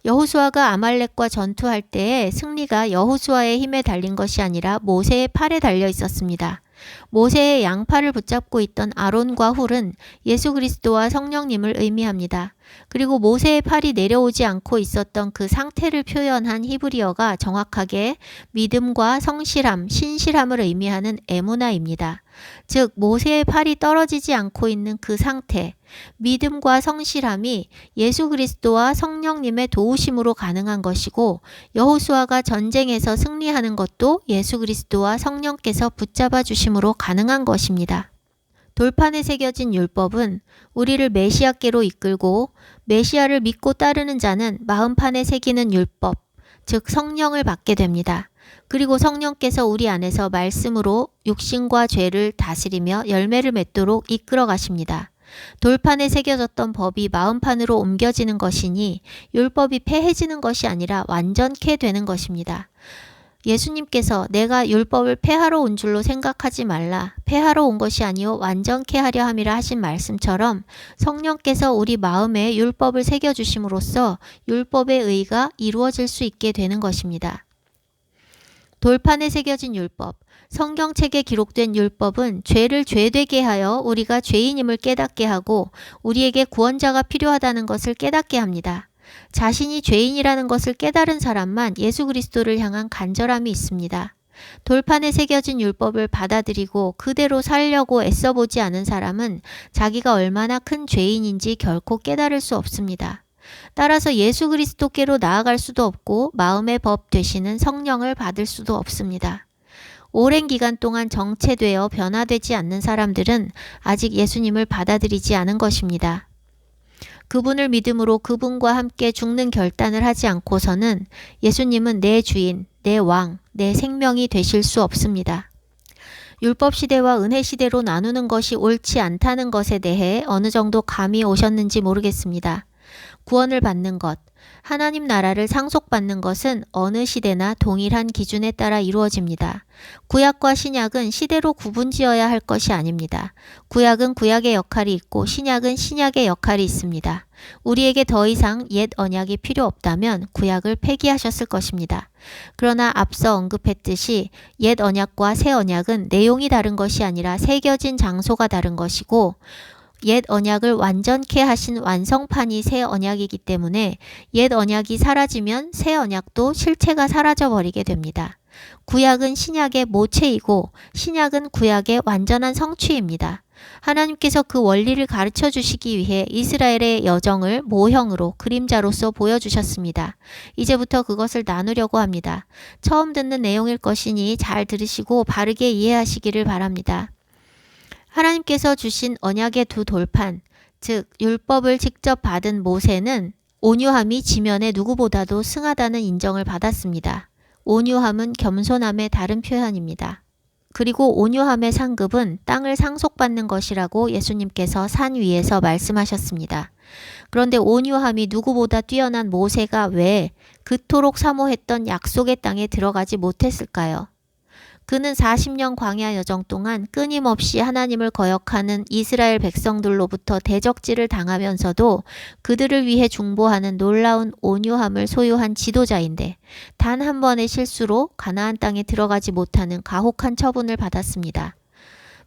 여호수아가 아말렉과 전투할 때에 승리가 여호수아의 힘에 달린 것이 아니라 모세의 팔에 달려 있었습니다. 모세의 양팔을 붙잡고 있던 아론과 훌은 예수 그리스도와 성령님을 의미합니다. 그리고 모세의 팔이 내려오지 않고 있었던 그 상태를 표현한 히브리어가 정확하게 믿음과 성실함, 신실함을 의미하는 에무나입니다. 즉 모세의 팔이 떨어지지 않고 있는 그 상태, 믿음과 성실함이 예수 그리스도와 성령님의 도우심으로 가능한 것이고, 여호수아가 전쟁에서 승리하는 것도 예수 그리스도와 성령께서 붙잡아 주심으로 가능한 것입니다. 돌판에 새겨진 율법은 우리를 메시아께로 이끌고, 메시아를 믿고 따르는 자는 마음판에 새기는 율법, 즉 성령을 받게 됩니다. 그리고 성령께서 우리 안에서 말씀으로 육신과 죄를 다스리며 열매를 맺도록 이끌어 가십니다. 돌판에 새겨졌던 법이 마음판으로 옮겨지는 것이니 율법이 폐해지는 것이 아니라 완전케 되는 것입니다. 예수님께서 내가 율법을 폐하러 온 줄로 생각하지 말라, 폐하러 온 것이 아니요 완전케 하려 함이라 하신 말씀처럼 성령께서 우리 마음에 율법을 새겨주심으로써 율법의 의가 이루어질 수 있게 되는 것입니다. 돌판에 새겨진 율법, 성경책에 기록된 율법은 죄를 죄되게 하여 우리가 죄인임을 깨닫게 하고 우리에게 구원자가 필요하다는 것을 깨닫게 합니다. 자신이 죄인이라는 것을 깨달은 사람만 예수 그리스도를 향한 간절함이 있습니다. 돌판에 새겨진 율법을 받아들이고 그대로 살려고 애써보지 않은 사람은 자기가 얼마나 큰 죄인인지 결코 깨달을 수 없습니다. 따라서 예수 그리스도께로 나아갈 수도 없고 마음의 법 되시는 성령을 받을 수도 없습니다. 오랜 기간 동안 정체되어 변화되지 않는 사람들은 아직 예수님을 받아들이지 않은 것입니다. 그분을 믿음으로 그분과 함께 죽는 결단을 하지 않고서는 예수님은 내 주인, 내 왕, 내 생명이 되실 수 없습니다. 율법 시대와 은혜 시대로 나누는 것이 옳지 않다는 것에 대해 어느 정도 감이 오셨는지 모르겠습니다. 구원을 받는 것, 하나님 나라를 상속받는 것은 어느 시대나 동일한 기준에 따라 이루어집니다. 구약과 신약은 시대로 구분지어야 할 것이 아닙니다. 구약은 구약의 역할이 있고 신약은 신약의 역할이 있습니다. 우리에게 더 이상 옛 언약이 필요 없다면 구약을 폐기하셨을 것입니다. 그러나 앞서 언급했듯이 옛 언약과 새 언약은 내용이 다른 것이 아니라 새겨진 장소가 다른 것이고, 옛 언약을 완전케 하신 완성판이 새 언약이기 때문에 옛 언약이 사라지면 새 언약도 실체가 사라져 버리게 됩니다. 구약은 신약의 모체이고 신약은 구약의 완전한 성취입니다. 하나님께서 그 원리를 가르쳐 주시기 위해 이스라엘의 여정을 모형으로 그림자로서 보여주셨습니다. 이제부터 그것을 나누려고 합니다. 처음 듣는 내용일 것이니 잘 들으시고 바르게 이해하시기를 바랍니다. 하나님께서 주신 언약의 두 돌판, 즉 율법을 직접 받은 모세는 온유함이 지면에 누구보다도 승하다는 인정을 받았습니다. 온유함은 겸손함의 다른 표현입니다. 그리고 온유함의 상급은 땅을 상속받는 것이라고 예수님께서 산 위에서 말씀하셨습니다. 그런데 온유함이 누구보다 뛰어난 모세가 왜 그토록 사모했던 약속의 땅에 들어가지 못했을까요? 그는 40년 광야 여정 동안 끊임없이 하나님을 거역하는 이스라엘 백성들로부터 대적질을 당하면서도 그들을 위해 중보하는 놀라운 온유함을 소유한 지도자인데 단 한 번의 실수로 가나안 땅에 들어가지 못하는 가혹한 처분을 받았습니다.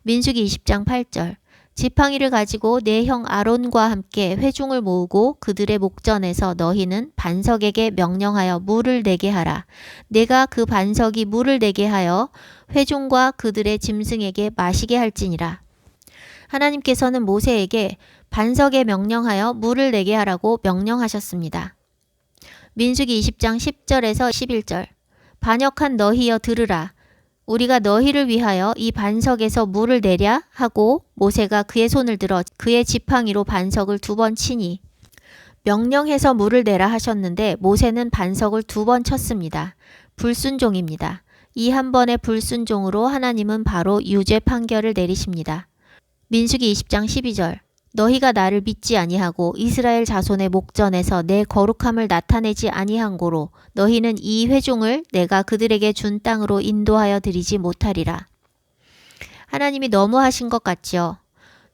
민수기 20장 8절, 지팡이를 가지고 내 형 아론과 함께 회중을 모으고 그들의 목전에서 너희는 반석에게 명령하여 물을 내게 하라. 내가 그 반석이 물을 내게 하여 회중과 그들의 짐승에게 마시게 할지니라. 하나님께서는 모세에게 반석에 명령하여 물을 내게 하라고 명령하셨습니다. 민수기 20장 10절에서 11절, 반역한 너희여 들으라. 우리가 너희를 위하여 이 반석에서 물을 내랴 하고 모세가 그의 손을 들어 그의 지팡이로 반석을 2번 치니, 명령해서 물을 내라 하셨는데 모세는 반석을 2번 쳤습니다. 불순종입니다. 이 한 번의 불순종으로 하나님은 바로 유죄 판결을 내리십니다. 민수기 20장 12절, 너희가 나를 믿지 아니하고 이스라엘 자손의 목전에서 내 거룩함을 나타내지 아니한 고로 너희는 이 회중을 내가 그들에게 준 땅으로 인도하여 드리지 못하리라. 하나님이 너무하신 것 같지요?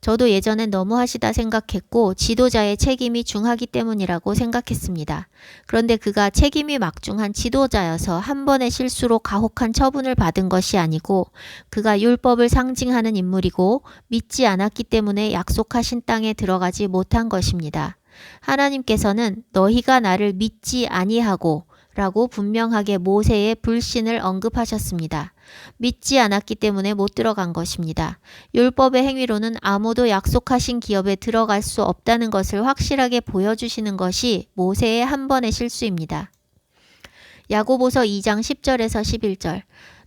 저도 예전엔 너무하시다 생각했고 지도자의 책임이 중하기 때문이라고 생각했습니다. 그런데 그가 책임이 막중한 지도자여서 한 번의 실수로 가혹한 처분을 받은 것이 아니고 그가 율법을 상징하는 인물이고 믿지 않았기 때문에 약속하신 땅에 들어가지 못한 것입니다. 하나님께서는 너희가 나를 믿지 아니하고 라고 분명하게 모세의 불신을 언급하셨습니다. 믿지 않았기 때문에 못 들어간 것입니다. 율법의 행위로는 아무도 약속하신 기업에 들어갈 수 없다는 것을 확실하게 보여주시는 것이 모세의 한 번의 실수입니다. 야고보서 2장 10절에서 11절.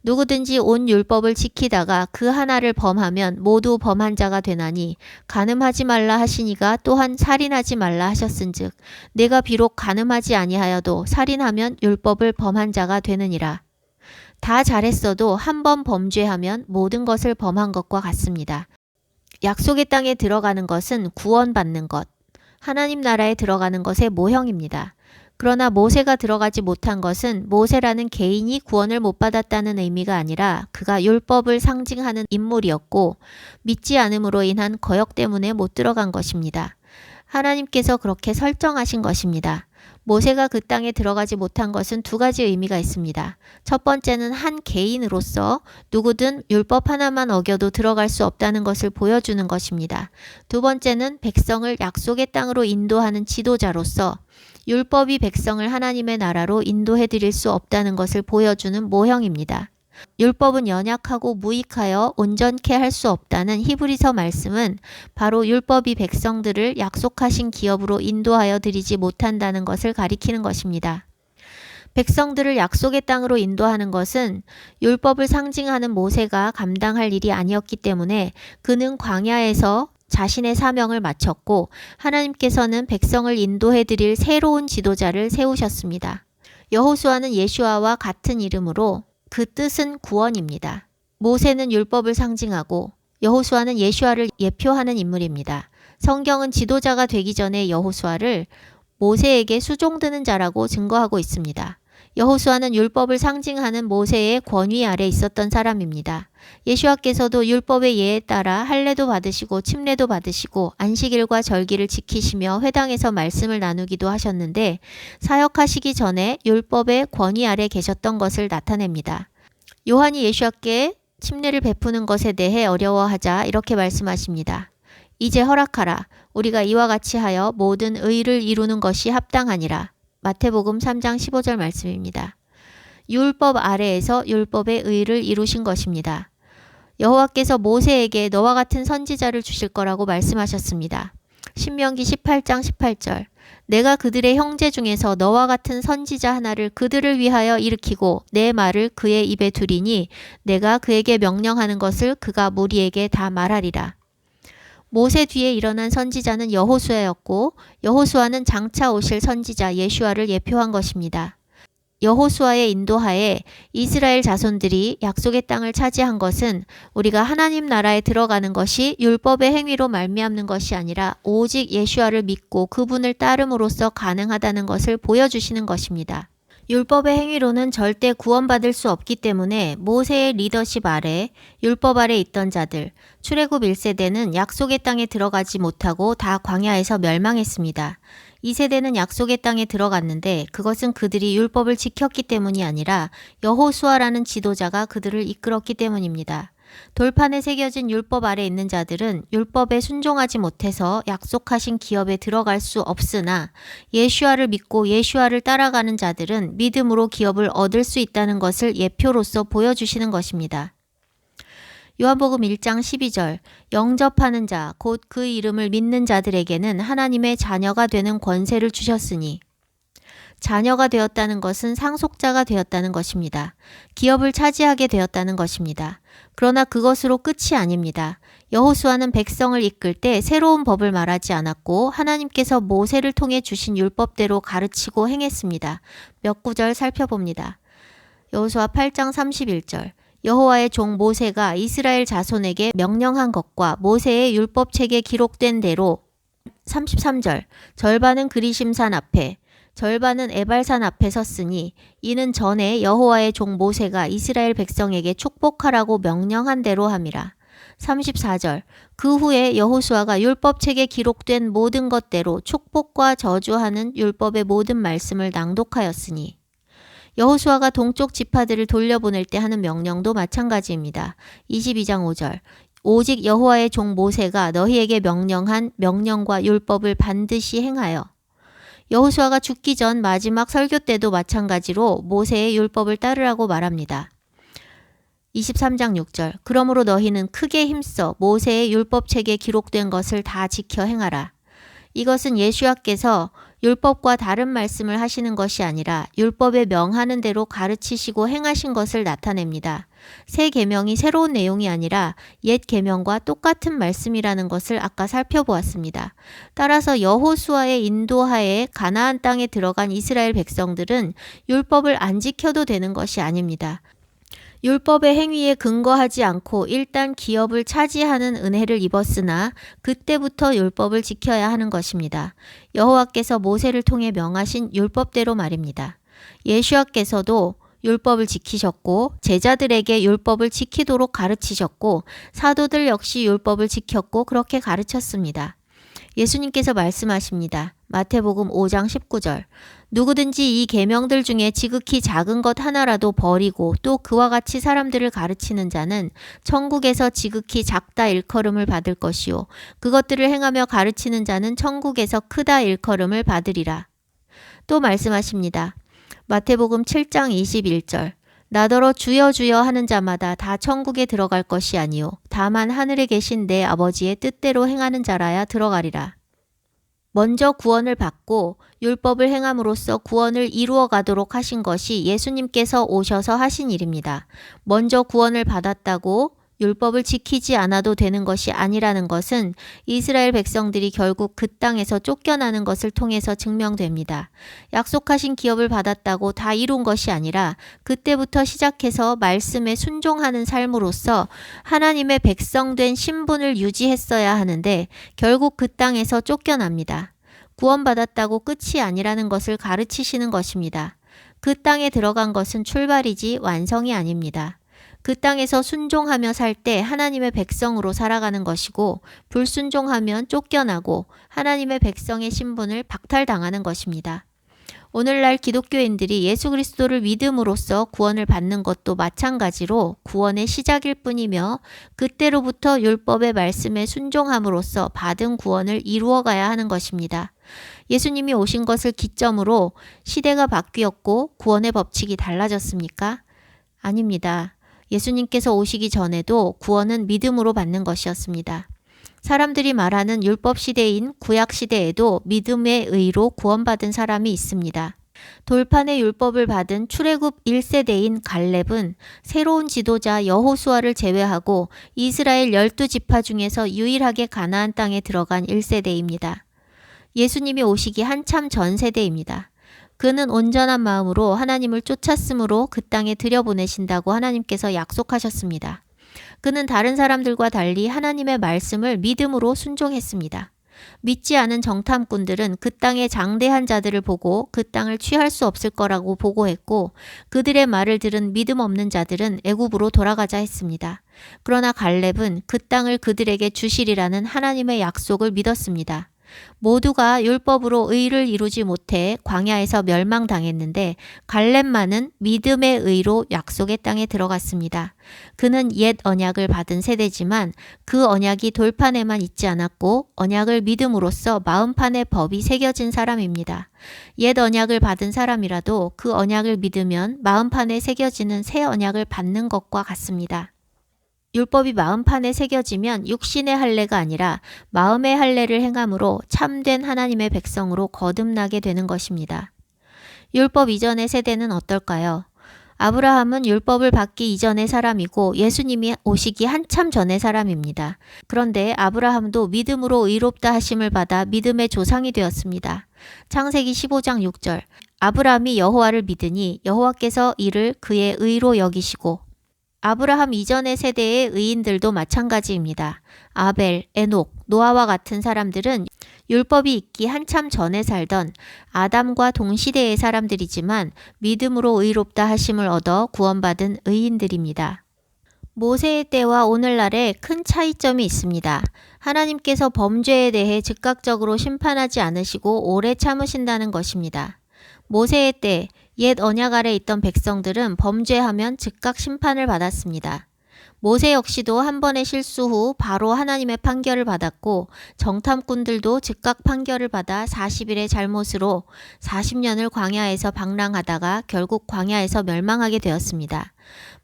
누구든지 온 율법을 지키다가 그 하나를 범하면 모두 범한 자가 되나니 간음하지 말라 하시니가 또한 살인하지 말라 하셨은즉 내가 비록 간음하지 아니하여도 살인하면 율법을 범한 자가 되느니라. 다 잘했어도 한 번 범죄하면 모든 것을 범한 것과 같습니다. 약속의 땅에 들어가는 것은 구원받는 것, 하나님 나라에 들어가는 것의 모형입니다. 그러나 모세가 들어가지 못한 것은 모세라는 개인이 구원을 못 받았다는 의미가 아니라 그가 율법을 상징하는 인물이었고 믿지 않음으로 인한 거역 때문에 못 들어간 것입니다. 하나님께서 그렇게 설정하신 것입니다. 모세가 그 땅에 들어가지 못한 것은 두 가지 의미가 있습니다. 첫 번째는 한 개인으로서 누구든 율법 하나만 어겨도 들어갈 수 없다는 것을 보여주는 것입니다. 두 번째는 백성을 약속의 땅으로 인도하는 지도자로서 율법이 백성을 하나님의 나라로 인도해 드릴 수 없다는 것을 보여주는 모형입니다. 율법은 연약하고 무익하여 온전케 할 수 없다는 히브리서 말씀은 바로 율법이 백성들을 약속하신 기업으로 인도하여 드리지 못한다는 것을 가리키는 것입니다. 백성들을 약속의 땅으로 인도하는 것은 율법을 상징하는 모세가 감당할 일이 아니었기 때문에 그는 광야에서 자신의 사명을 마쳤고 하나님께서는 백성을 인도해 드릴 새로운 지도자를 세우셨습니다. 여호수아는 예슈아와 같은 이름으로 그 뜻은 구원입니다. 모세는 율법을 상징하고 여호수아는 예슈아를 예표하는 인물입니다. 성경은 지도자가 되기 전에 여호수아를 모세에게 수종드는 자라고 증거하고 있습니다. 여호수아는 율법을 상징하는 모세의 권위 아래 있었던 사람입니다. 예수와께서도 율법의 예에 따라 할례도 받으시고 침례도 받으시고 안식일과 절기를 지키시며 회당에서 말씀을 나누기도 하셨는데 사역하시기 전에 율법의 권위 아래 계셨던 것을 나타냅니다. 요한이 예수와께 침례를 베푸는 것에 대해 어려워하자 이렇게 말씀하십니다. 이제 허락하라. 우리가 이와 같이 하여 모든 의를 이루는 것이 합당하니라. 마태복음 3장 15절 말씀입니다. 율법 아래에서 율법의 의를 이루신 것입니다. 여호와께서 모세에게 너와 같은 선지자를 주실 거라고 말씀하셨습니다. 신명기 18장 18절. 내가 그들의 형제 중에서 너와 같은 선지자 하나를 그들을 위하여 일으키고 내 말을 그의 입에 두리니 내가 그에게 명령하는 것을 그가 무리에게 다 말하리라. 모세 뒤에 일어난 선지자는 여호수아였고 여호수아는 장차 오실 선지자 예슈아를 예표한 것입니다. 여호수아의 인도하에 이스라엘 자손들이 약속의 땅을 차지한 것은 우리가 하나님 나라에 들어가는 것이 율법의 행위로 말미암는 것이 아니라 오직 예슈아를 믿고 그분을 따름으로써 가능하다는 것을 보여주시는 것입니다. 율법의 행위로는 절대 구원받을 수 없기 때문에 모세의 리더십 아래 율법 아래 있던 자들, 출애굽 1세대는 약속의 땅에 들어가지 못하고 다 광야에서 멸망했습니다. 2세대는 약속의 땅에 들어갔는데 그것은 그들이 율법을 지켰기 때문이 아니라 여호수아라는 지도자가 그들을 이끌었기 때문입니다. 돌판에 새겨진 율법 아래 있는 자들은 율법에 순종하지 못해서 약속하신 기업에 들어갈 수 없으나 예슈아를 믿고 예슈아를 따라가는 자들은 믿음으로 기업을 얻을 수 있다는 것을 예표로서 보여주시는 것입니다. 요한복음 1장 12절 영접하는 자 곧 그 이름을 믿는 자들에게는 하나님의 자녀가 되는 권세를 주셨으니 자녀가 되었다는 것은 상속자가 되었다는 것입니다. 기업을 차지하게 되었다는 것입니다. 그러나 그것으로 끝이 아닙니다. 여호수아는 백성을 이끌 때 새로운 법을 말하지 않았고 하나님께서 모세를 통해 주신 율법대로 가르치고 행했습니다. 몇 구절 살펴봅니다. 여호수아 8장 31절 여호와의 종 모세가 이스라엘 자손에게 명령한 것과 모세의 율법책에 기록된 대로 33절 절반은 그리심산 앞에 절반은 에발산 앞에 섰으니 이는 전에 여호와의 종 모세가 이스라엘 백성에게 축복하라고 명령한 대로 함이라. 34절 그 후에 여호수아가 율법책에 기록된 모든 것대로 축복과 저주하는 율법의 모든 말씀을 낭독하였으니 여호수아가 동쪽 지파들을 돌려보낼 때 하는 명령도 마찬가지입니다. 22장 5절 오직 여호와의 종 모세가 너희에게 명령한 명령과 율법을 반드시 행하여. 여호수아가 죽기 전 마지막 설교 때도 마찬가지로 모세의 율법을 따르라고 말합니다. 23장 6절 그러므로 너희는 크게 힘써 모세의 율법책에 기록된 것을 다 지켜 행하라. 이것은 예수야께서 율법과 다른 말씀을 하시는 것이 아니라 율법에 명하는 대로 가르치시고 행하신 것을 나타냅니다. 새 계명이 새로운 내용이 아니라 옛 계명과 똑같은 말씀이라는 것을 아까 살펴보았습니다. 따라서 여호수아의 인도하에 가나안 땅에 들어간 이스라엘 백성들은 율법을 안 지켜도 되는 것이 아닙니다. 율법의 행위에 근거하지 않고 일단 기업을 차지하는 은혜를 입었으나 그때부터 율법을 지켜야 하는 것입니다. 여호와께서 모세를 통해 명하신 율법대로 말입니다. 예수야께서도 율법을 지키셨고 제자들에게 율법을 지키도록 가르치셨고 사도들 역시 율법을 지켰고 그렇게 가르쳤습니다. 예수님께서 말씀하십니다. 마태복음 5장 19절 누구든지 이 계명들 중에 지극히 작은 것 하나라도 버리고 또 그와 같이 사람들을 가르치는 자는 천국에서 지극히 작다 일컬음을 받을 것이요 그것들을 행하며 가르치는 자는 천국에서 크다 일컬음을 받으리라. 또 말씀하십니다. 마태복음 7장 21절 나더러 주여 주여 하는 자마다 다 천국에 들어갈 것이 아니요 다만 하늘에 계신 내 아버지의 뜻대로 행하는 자라야 들어가리라. 먼저 구원을 받고 율법을 행함으로써 구원을 이루어 가도록 하신 것이 예수님께서 오셔서 하신 일입니다. 먼저 구원을 받았다고 율법을 지키지 않아도 되는 것이 아니라는 것은 이스라엘 백성들이 결국 그 땅에서 쫓겨나는 것을 통해서 증명됩니다. 약속하신 기업을 받았다고 다 이룬 것이 아니라 그때부터 시작해서 말씀에 순종하는 삶으로써 하나님의 백성된 신분을 유지했어야 하는데 결국 그 땅에서 쫓겨납니다. 구원받았다고 끝이 아니라는 것을 가르치시는 것입니다. 그 땅에 들어간 것은 출발이지 완성이 아닙니다. 그 땅에서 순종하며 살 때 하나님의 백성으로 살아가는 것이고 불순종하면 쫓겨나고 하나님의 백성의 신분을 박탈당하는 것입니다. 오늘날 기독교인들이 예수 그리스도를 믿음으로써 구원을 받는 것도 마찬가지로 구원의 시작일 뿐이며 그때로부터 율법의 말씀에 순종함으로써 받은 구원을 이루어가야 하는 것입니다. 예수님이 오신 것을 기점으로 시대가 바뀌었고 구원의 법칙이 달라졌습니까? 아닙니다. 예수님께서 오시기 전에도 구원은 믿음으로 받는 것이었습니다. 사람들이 말하는 율법 시대인 구약 시대에도 믿음의 의로 구원받은 사람이 있습니다. 돌판의 율법을 받은 출애굽 1세대인 갈렙은 새로운 지도자 여호수아를 제외하고 이스라엘 12지파 중에서 유일하게 가나안 땅에 들어간 1세대입니다. 예수님이 오시기 한참 전 세대입니다. 그는 온전한 마음으로 하나님을 쫓았으므로 그 땅에 들여보내신다고 하나님께서 약속하셨습니다. 그는 다른 사람들과 달리 하나님의 말씀을 믿음으로 순종했습니다. 믿지 않은 정탐꾼들은 그 땅의 장대한 자들을 보고 그 땅을 취할 수 없을 거라고 보고했고 그들의 말을 들은 믿음 없는 자들은 애굽으로 돌아가자 했습니다. 그러나 갈렙은 그 땅을 그들에게 주시리라는 하나님의 약속을 믿었습니다. 모두가 율법으로 의를 이루지 못해 광야에서 멸망당했는데 갈렙만은 믿음의 의로 약속의 땅에 들어갔습니다. 그는 옛 언약을 받은 세대지만 그 언약이 돌판에만 있지 않았고 언약을 믿음으로써 마음판에 법이 새겨진 사람입니다. 옛 언약을 받은 사람이라도 그 언약을 믿으면 마음판에 새겨지는 새 언약을 받는 것과 같습니다. 율법이 마음판에 새겨지면 육신의 할례가 아니라 마음의 할례를 행함으로 참된 하나님의 백성으로 거듭나게 되는 것입니다. 율법 이전의 세대는 어떨까요? 아브라함은 율법을 받기 이전의 사람이고 예수님이 오시기 한참 전의 사람입니다. 그런데 아브라함도 믿음으로 의롭다 하심을 받아 믿음의 조상이 되었습니다. 창세기 15장 6절 아브라함이 여호와를 믿으니 여호와께서 이를 그의 의로 여기시고 아브라함 이전의 세대의 의인들도 마찬가지입니다. 아벨, 에녹, 노아와 같은 사람들은 율법이 있기 한참 전에 살던 아담과 동시대의 사람들이지만 믿음으로 의롭다 하심을 얻어 구원받은 의인들입니다. 모세의 때와 오늘날에 큰 차이점이 있습니다. 하나님께서 범죄에 대해 즉각적으로 심판하지 않으시고 오래 참으신다는 것입니다. 모세의 때 옛 언약 아래 있던 백성들은 범죄하면 즉각 심판을 받았습니다. 모세 역시도 한 번의 실수 후 바로 하나님의 판결을 받았고 정탐꾼들도 즉각 판결을 받아 40일의 잘못으로 40년을 광야에서 방랑하다가 결국 광야에서 멸망하게 되었습니다.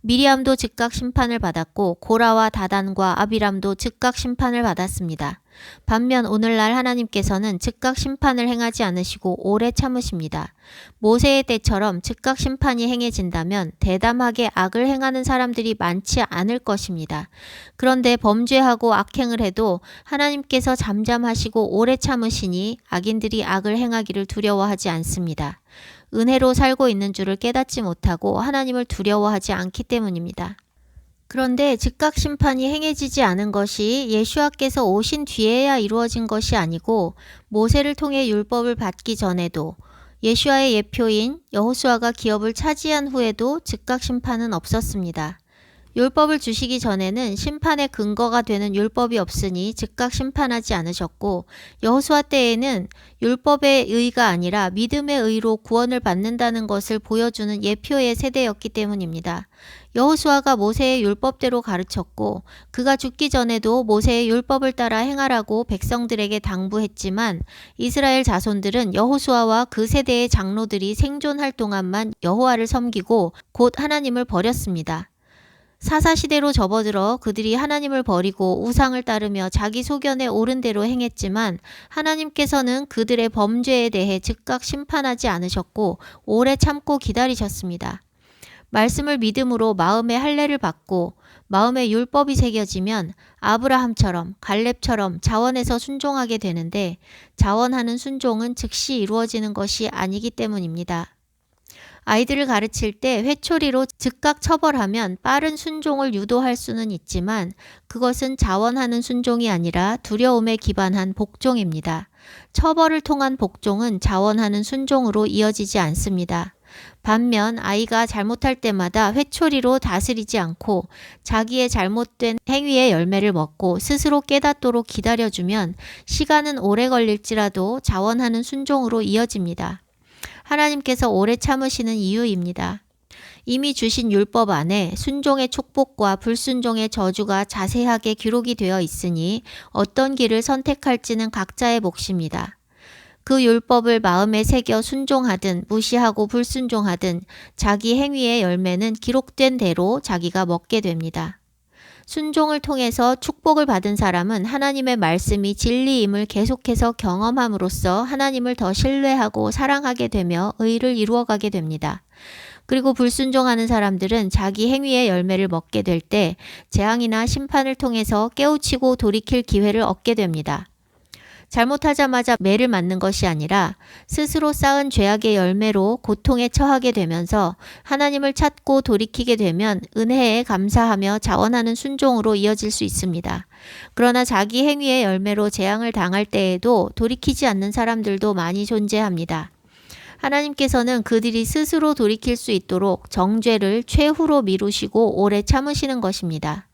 미리암도 즉각 심판을 받았고 고라와 다단과 아비람도 즉각 심판을 받았습니다. 반면 오늘날 하나님께서는 즉각 심판을 행하지 않으시고 오래 참으십니다. 모세의 때처럼 즉각 심판이 행해진다면 대담하게 악을 행하는 사람들이 많지 않을 것입니다. 그런데 범죄하고 악행을 해도 하나님께서 잠잠하시고 오래 참으시니 악인들이 악을 행하기를 두려워하지 않습니다. 은혜로 살고 있는 줄을 깨닫지 못하고 하나님을 두려워하지 않기 때문입니다. 그런데 즉각 심판이 행해지지 않은 것이 예수와께서 오신 뒤에야 이루어진 것이 아니고 모세를 통해 율법을 받기 전에도 예수와의 예표인 여호수아가 기업을 차지한 후에도 즉각 심판은 없었습니다. 율법을 주시기 전에는 심판의 근거가 되는 율법이 없으니 즉각 심판하지 않으셨고 여호수아 때에는 율법의 의가 아니라 믿음의 의로 구원을 받는다는 것을 보여주는 예표의 세대였기 때문입니다. 여호수아가 모세의 율법대로 가르쳤고 그가 죽기 전에도 모세의 율법을 따라 행하라고 백성들에게 당부했지만 이스라엘 자손들은 여호수아와 그 세대의 장로들이 생존할 동안만 여호와를 섬기고 곧 하나님을 버렸습니다. 사사시대로 접어들어 그들이 하나님을 버리고 우상을 따르며 자기 소견에 옳은 대로 행했지만 하나님께서는 그들의 범죄에 대해 즉각 심판하지 않으셨고 오래 참고 기다리셨습니다. 말씀을 믿음으로 마음의 할례를 받고 마음의 율법이 새겨지면 아브라함처럼 갈렙처럼 자원해서 순종하게 되는데 자원하는 순종은 즉시 이루어지는 것이 아니기 때문입니다. 아이들을 가르칠 때 회초리로 즉각 처벌하면 빠른 순종을 유도할 수는 있지만 그것은 자원하는 순종이 아니라 두려움에 기반한 복종입니다. 처벌을 통한 복종은 자원하는 순종으로 이어지지 않습니다. 반면 아이가 잘못할 때마다 회초리로 다스리지 않고 자기의 잘못된 행위의 열매를 먹고 스스로 깨닫도록 기다려주면 시간은 오래 걸릴지라도 자원하는 순종으로 이어집니다. 하나님께서 오래 참으시는 이유입니다. 이미 주신 율법 안에 순종의 축복과 불순종의 저주가 자세하게 기록이 되어 있으니 어떤 길을 선택할지는 각자의 몫입니다. 그 율법을 마음에 새겨 순종하든 무시하고 불순종하든 자기 행위의 열매는 기록된 대로 자기가 먹게 됩니다. 순종을 통해서 축복을 받은 사람은 하나님의 말씀이 진리임을 계속해서 경험함으로써 하나님을 더 신뢰하고 사랑하게 되며 의를 이루어가게 됩니다. 그리고 불순종하는 사람들은 자기 행위의 열매를 먹게 될 때 재앙이나 심판을 통해서 깨우치고 돌이킬 기회를 얻게 됩니다. 잘못하자마자 매를 맞는 것이 아니라 스스로 쌓은 죄악의 열매로 고통에 처하게 되면서 하나님을 찾고 돌이키게 되면 은혜에 감사하며 자원하는 순종으로 이어질 수 있습니다. 그러나 자기 행위의 열매로 재앙을 당할 때에도 돌이키지 않는 사람들도 많이 존재합니다. 하나님께서는 그들이 스스로 돌이킬 수 있도록 정죄를 최후로 미루시고 오래 참으시는 것입니다.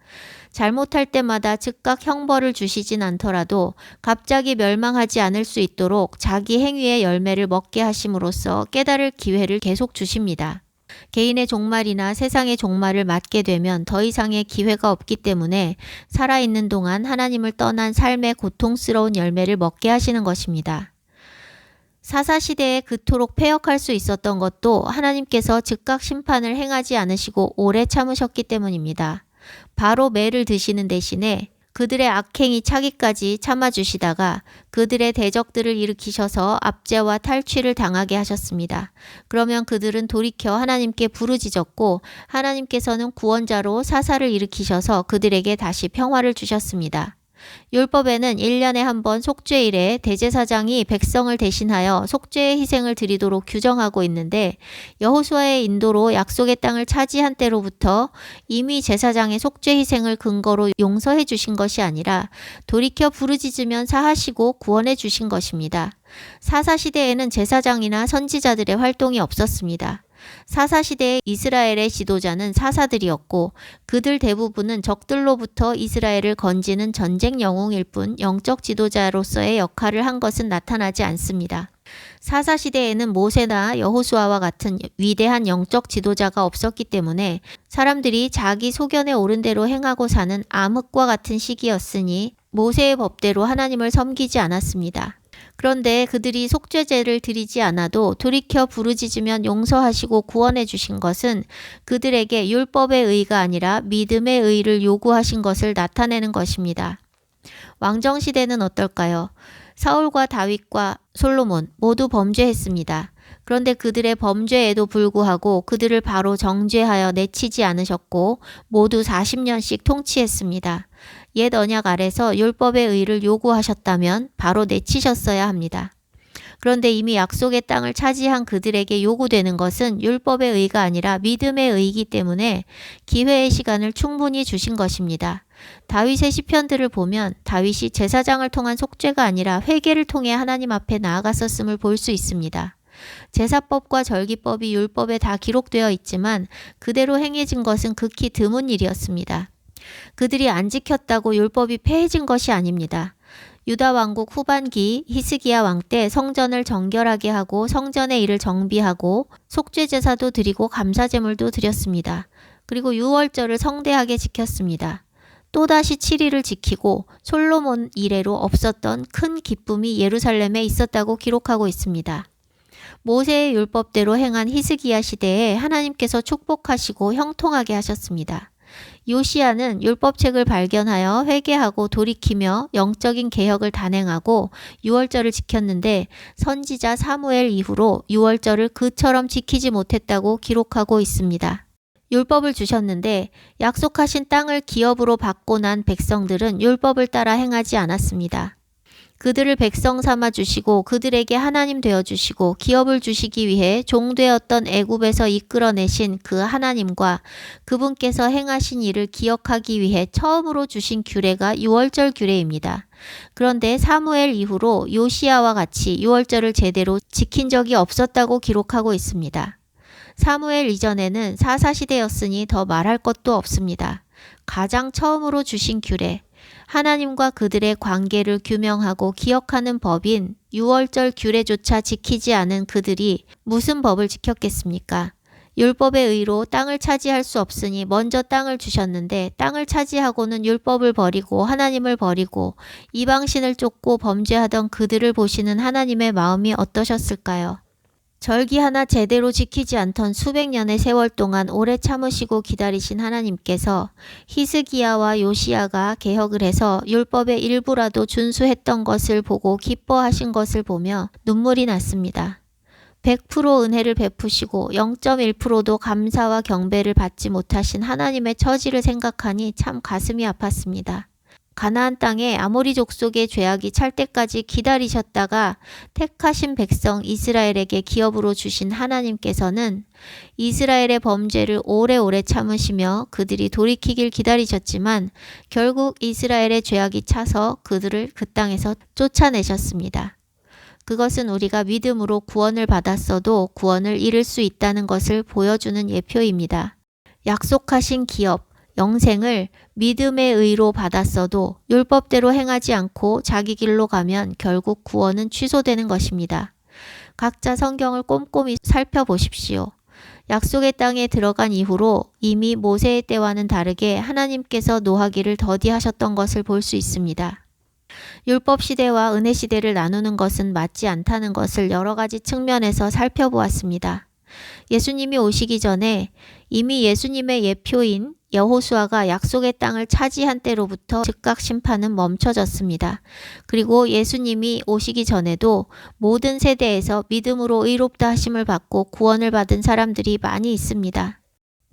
잘못할 때마다 즉각 형벌을 주시진 않더라도 갑자기 멸망하지 않을 수 있도록 자기 행위의 열매를 먹게 하심으로써 깨달을 기회를 계속 주십니다. 개인의 종말이나 세상의 종말을 맞게 되면 더 이상의 기회가 없기 때문에 살아있는 동안 하나님을 떠난 삶의 고통스러운 열매를 먹게 하시는 것입니다. 사사시대에 그토록 패역할 수 있었던 것도 하나님께서 즉각 심판을 행하지 않으시고 오래 참으셨기 때문입니다. 바로 매를 드시는 대신에 그들의 악행이 차기까지 참아주시다가 그들의 대적들을 일으키셔서 압제와 탈취를 당하게 하셨습니다. 그러면 그들은 돌이켜 하나님께 부르짖었고 하나님께서는 구원자로 사사를 일으키셔서 그들에게 다시 평화를 주셨습니다. 율법에는 1년에 한 번 속죄일에 대제사장이 백성을 대신하여 속죄의 희생을 드리도록 규정하고 있는데 여호수아의 인도로 약속의 땅을 차지한 때로부터 이미 제사장의 속죄 희생을 근거로 용서해 주신 것이 아니라 돌이켜 부르짖으면 사하시고 구원해 주신 것입니다. 사사시대에는 제사장이나 선지자들의 활동이 없었습니다. 사사시대의 이스라엘의 지도자는 사사들이었고 그들 대부분은 적들로부터 이스라엘을 건지는 전쟁 영웅일 뿐 영적 지도자로서의 역할을 한 것은 나타나지 않습니다. 사사시대에는 모세나 여호수아와 같은 위대한 영적 지도자가 없었기 때문에 사람들이 자기 소견에 옳은 대로 행하고 사는 암흑과 같은 시기였으니 모세의 법대로 하나님을 섬기지 않았습니다. 그런데 그들이 속죄제를 드리지 않아도 돌이켜 부르짖으면 용서하시고 구원해 주신 것은 그들에게 율법의 의가 아니라 믿음의 의를 요구하신 것을 나타내는 것입니다. 왕정시대는 어떨까요? 사울과 다윗과 솔로몬 모두 범죄했습니다. 그런데 그들의 범죄에도 불구하고 그들을 바로 정죄하여 내치지 않으셨고 모두 40년씩 통치했습니다. 옛 언약 아래서 율법의 의를 요구하셨다면 바로 내치셨어야 합니다. 그런데 이미 약속의 땅을 차지한 그들에게 요구되는 것은 율법의 의가 아니라 믿음의 의이기 때문에 기회의 시간을 충분히 주신 것입니다. 다윗의 시편들을 보면 다윗이 제사장을 통한 속죄가 아니라 회개를 통해 하나님 앞에 나아갔었음을 볼 수 있습니다. 제사법과 절기법이 율법에 다 기록되어 있지만 그대로 행해진 것은 극히 드문 일이었습니다. 그들이 안 지켰다고 율법이 폐해진 것이 아닙니다. 유다 왕국 후반기 히스기야 왕 때 성전을 정결하게 하고 성전의 일을 정비하고 속죄 제사도 드리고 감사 제물도 드렸습니다. 그리고 유월절을 성대하게 지켰습니다. 또다시 7일을 지키고 솔로몬 이래로 없었던 큰 기쁨이 예루살렘에 있었다고 기록하고 있습니다. 모세의 율법대로 행한 히스기야 시대에 하나님께서 축복하시고 형통하게 하셨습니다. 요시야는 율법책을 발견하여 회개하고 돌이키며 영적인 개혁을 단행하고 유월절을 지켰는데 선지자 사무엘 이후로 유월절을 그처럼 지키지 못했다고 기록하고 있습니다. 율법을 주셨는데 약속하신 땅을 기업으로 받고 난 백성들은 율법을 따라 행하지 않았습니다. 그들을 백성 삼아 주시고 그들에게 하나님 되어 주시고 기업을 주시기 위해 종되었던 애굽에서 이끌어내신 그 하나님과 그분께서 행하신 일을 기억하기 위해 처음으로 주신 규례가 유월절 규례입니다. 그런데 사무엘 이후로 요시야와 같이 유월절을 제대로 지킨 적이 없었다고 기록하고 있습니다. 사무엘 이전에는 사사시대였으니 더 말할 것도 없습니다. 가장 처음으로 주신 규례, 하나님과 그들의 관계를 규명하고 기억하는 법인 유월절 규례조차 지키지 않은 그들이 무슨 법을 지켰겠습니까? 율법의 의로 땅을 차지할 수 없으니 먼저 땅을 주셨는데 땅을 차지하고는 율법을 버리고 하나님을 버리고 이방신을 쫓고 범죄하던 그들을 보시는 하나님의 마음이 어떠셨을까요? 절기 하나 제대로 지키지 않던 수백 년의 세월 동안 오래 참으시고 기다리신 하나님께서 히스기야와 요시야가 개혁을 해서 율법의 일부라도 준수했던 것을 보고 기뻐하신 것을 보며 눈물이 났습니다. 100% 은혜를 베푸시고 0.1%도 감사와 경배를 받지 못하신 하나님의 처지를 생각하니 참 가슴이 아팠습니다. 가나안 땅에 아모리 족속의 죄악이 찰 때까지 기다리셨다가 택하신 백성 이스라엘에게 기업으로 주신 하나님께서는 이스라엘의 범죄를 오래오래 참으시며 그들이 돌이키길 기다리셨지만 결국 이스라엘의 죄악이 차서 그들을 그 땅에서 쫓아내셨습니다. 그것은 우리가 믿음으로 구원을 받았어도 구원을 잃을 수 있다는 것을 보여주는 예표입니다. 약속하신 기업, 영생을 믿음의 의로 받았어도 율법대로 행하지 않고 자기 길로 가면 결국 구원은 취소되는 것입니다. 각자 성경을 꼼꼼히 살펴보십시오. 약속의 땅에 들어간 이후로 이미 모세의 때와는 다르게 하나님께서 노하기를 더디하셨던 것을 볼 수 있습니다. 율법 시대와 은혜 시대를 나누는 것은 맞지 않다는 것을 여러 가지 측면에서 살펴보았습니다. 예수님이 오시기 전에 이미 예수님의 예표인 여호수아가 약속의 땅을 차지한 때로부터 즉각 심판은 멈춰졌습니다. 그리고 예수님이 오시기 전에도 모든 세대에서 믿음으로 의롭다 하심을 받고 구원을 받은 사람들이 많이 있습니다.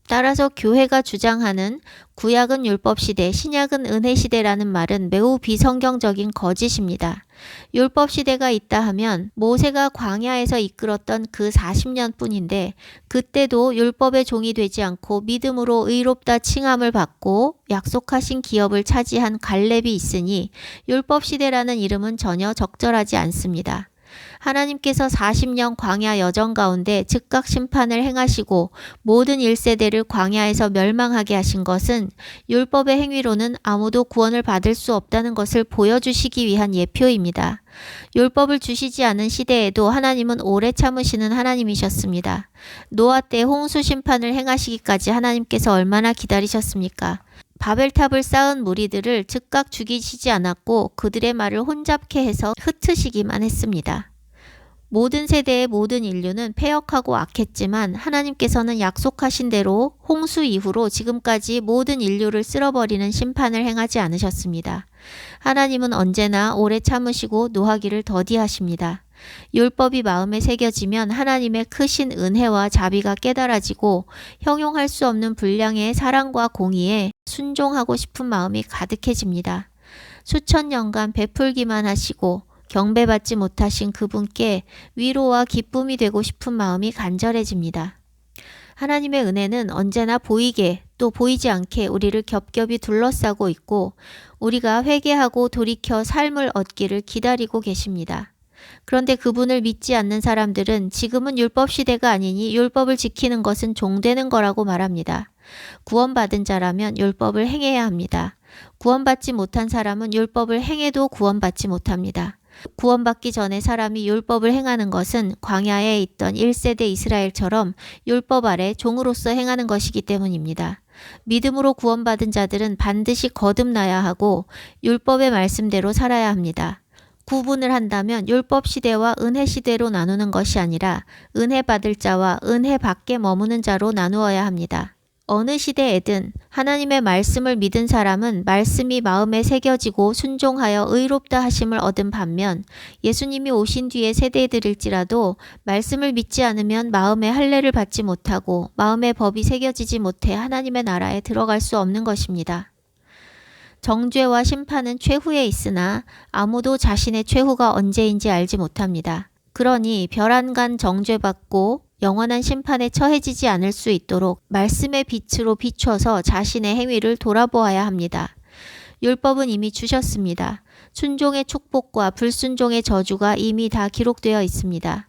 따라서 교회가 주장하는 구약은 율법시대, 신약은 은혜시대라는 말은 매우 비성경적인 거짓입니다. 율법시대가 있다 하면 모세가 광야에서 이끌었던 그 40년 뿐인데 그때도 율법의 종이 되지 않고 믿음으로 의롭다 칭함을 받고 약속하신 기업을 차지한 갈렙이 있으니 율법시대라는 이름은 전혀 적절하지 않습니다. 하나님께서 40년 광야 여정 가운데 즉각 심판을 행하시고 모든 1세대를 광야에서 멸망하게 하신 것은 율법의 행위로는 아무도 구원을 받을 수 없다는 것을 보여주시기 위한 예표입니다. 율법을 주시지 않은 시대에도 하나님은 오래 참으시는 하나님이셨습니다. 노아 때 홍수 심판을 행하시기까지 하나님께서 얼마나 기다리셨습니까? 바벨탑을 쌓은 무리들을 즉각 죽이시지 않았고 그들의 말을 혼잡케 해서 흩으시기만 했습니다. 모든 세대의 모든 인류는 패역하고 악했지만 하나님께서는 약속하신 대로 홍수 이후로 지금까지 모든 인류를 쓸어버리는 심판을 행하지 않으셨습니다. 하나님은 언제나 오래 참으시고 노하기를 더디하십니다. 율법이 마음에 새겨지면 하나님의 크신 은혜와 자비가 깨달아지고 형용할 수 없는 분량의 사랑과 공의에 순종하고 싶은 마음이 가득해집니다. 수천 년간 베풀기만 하시고 경배받지 못하신 그분께 위로와 기쁨이 되고 싶은 마음이 간절해집니다. 하나님의 은혜는 언제나 보이게 또 보이지 않게 우리를 겹겹이 둘러싸고 있고 우리가 회개하고 돌이켜 삶을 얻기를 기다리고 계십니다. 그런데 그분을 믿지 않는 사람들은 지금은 율법 시대가 아니니 율법을 지키는 것은 종되는 거라고 말합니다. 구원받은 자라면 율법을 행해야 합니다. 구원받지 못한 사람은 율법을 행해도 구원받지 못합니다. 구원받기 전에 사람이 율법을 행하는 것은 광야에 있던 1세대 이스라엘처럼 율법 아래 종으로서 행하는 것이기 때문입니다. 믿음으로 구원받은 자들은 반드시 거듭나야 하고 율법의 말씀대로 살아야 합니다. 구분을 한다면 율법 시대와 은혜 시대로 나누는 것이 아니라 은혜 받을 자와 은혜 밖에 머무는 자로 나누어야 합니다. 어느 시대에든 하나님의 말씀을 믿은 사람은 말씀이 마음에 새겨지고 순종하여 의롭다 하심을 얻은 반면 예수님이 오신 뒤의 세대들일지라도 말씀을 믿지 않으면 마음의 할례를 받지 못하고 마음의 법이 새겨지지 못해 하나님의 나라에 들어갈 수 없는 것입니다. 정죄와 심판은 최후에 있으나 아무도 자신의 최후가 언제인지 알지 못합니다. 그러니 별안간 정죄받고 영원한 심판에 처해지지 않을 수 있도록 말씀의 빛으로 비춰서 자신의 행위를 돌아보아야 합니다. 율법은 이미 주셨습니다. 순종의 축복과 불순종의 저주가 이미 다 기록되어 있습니다.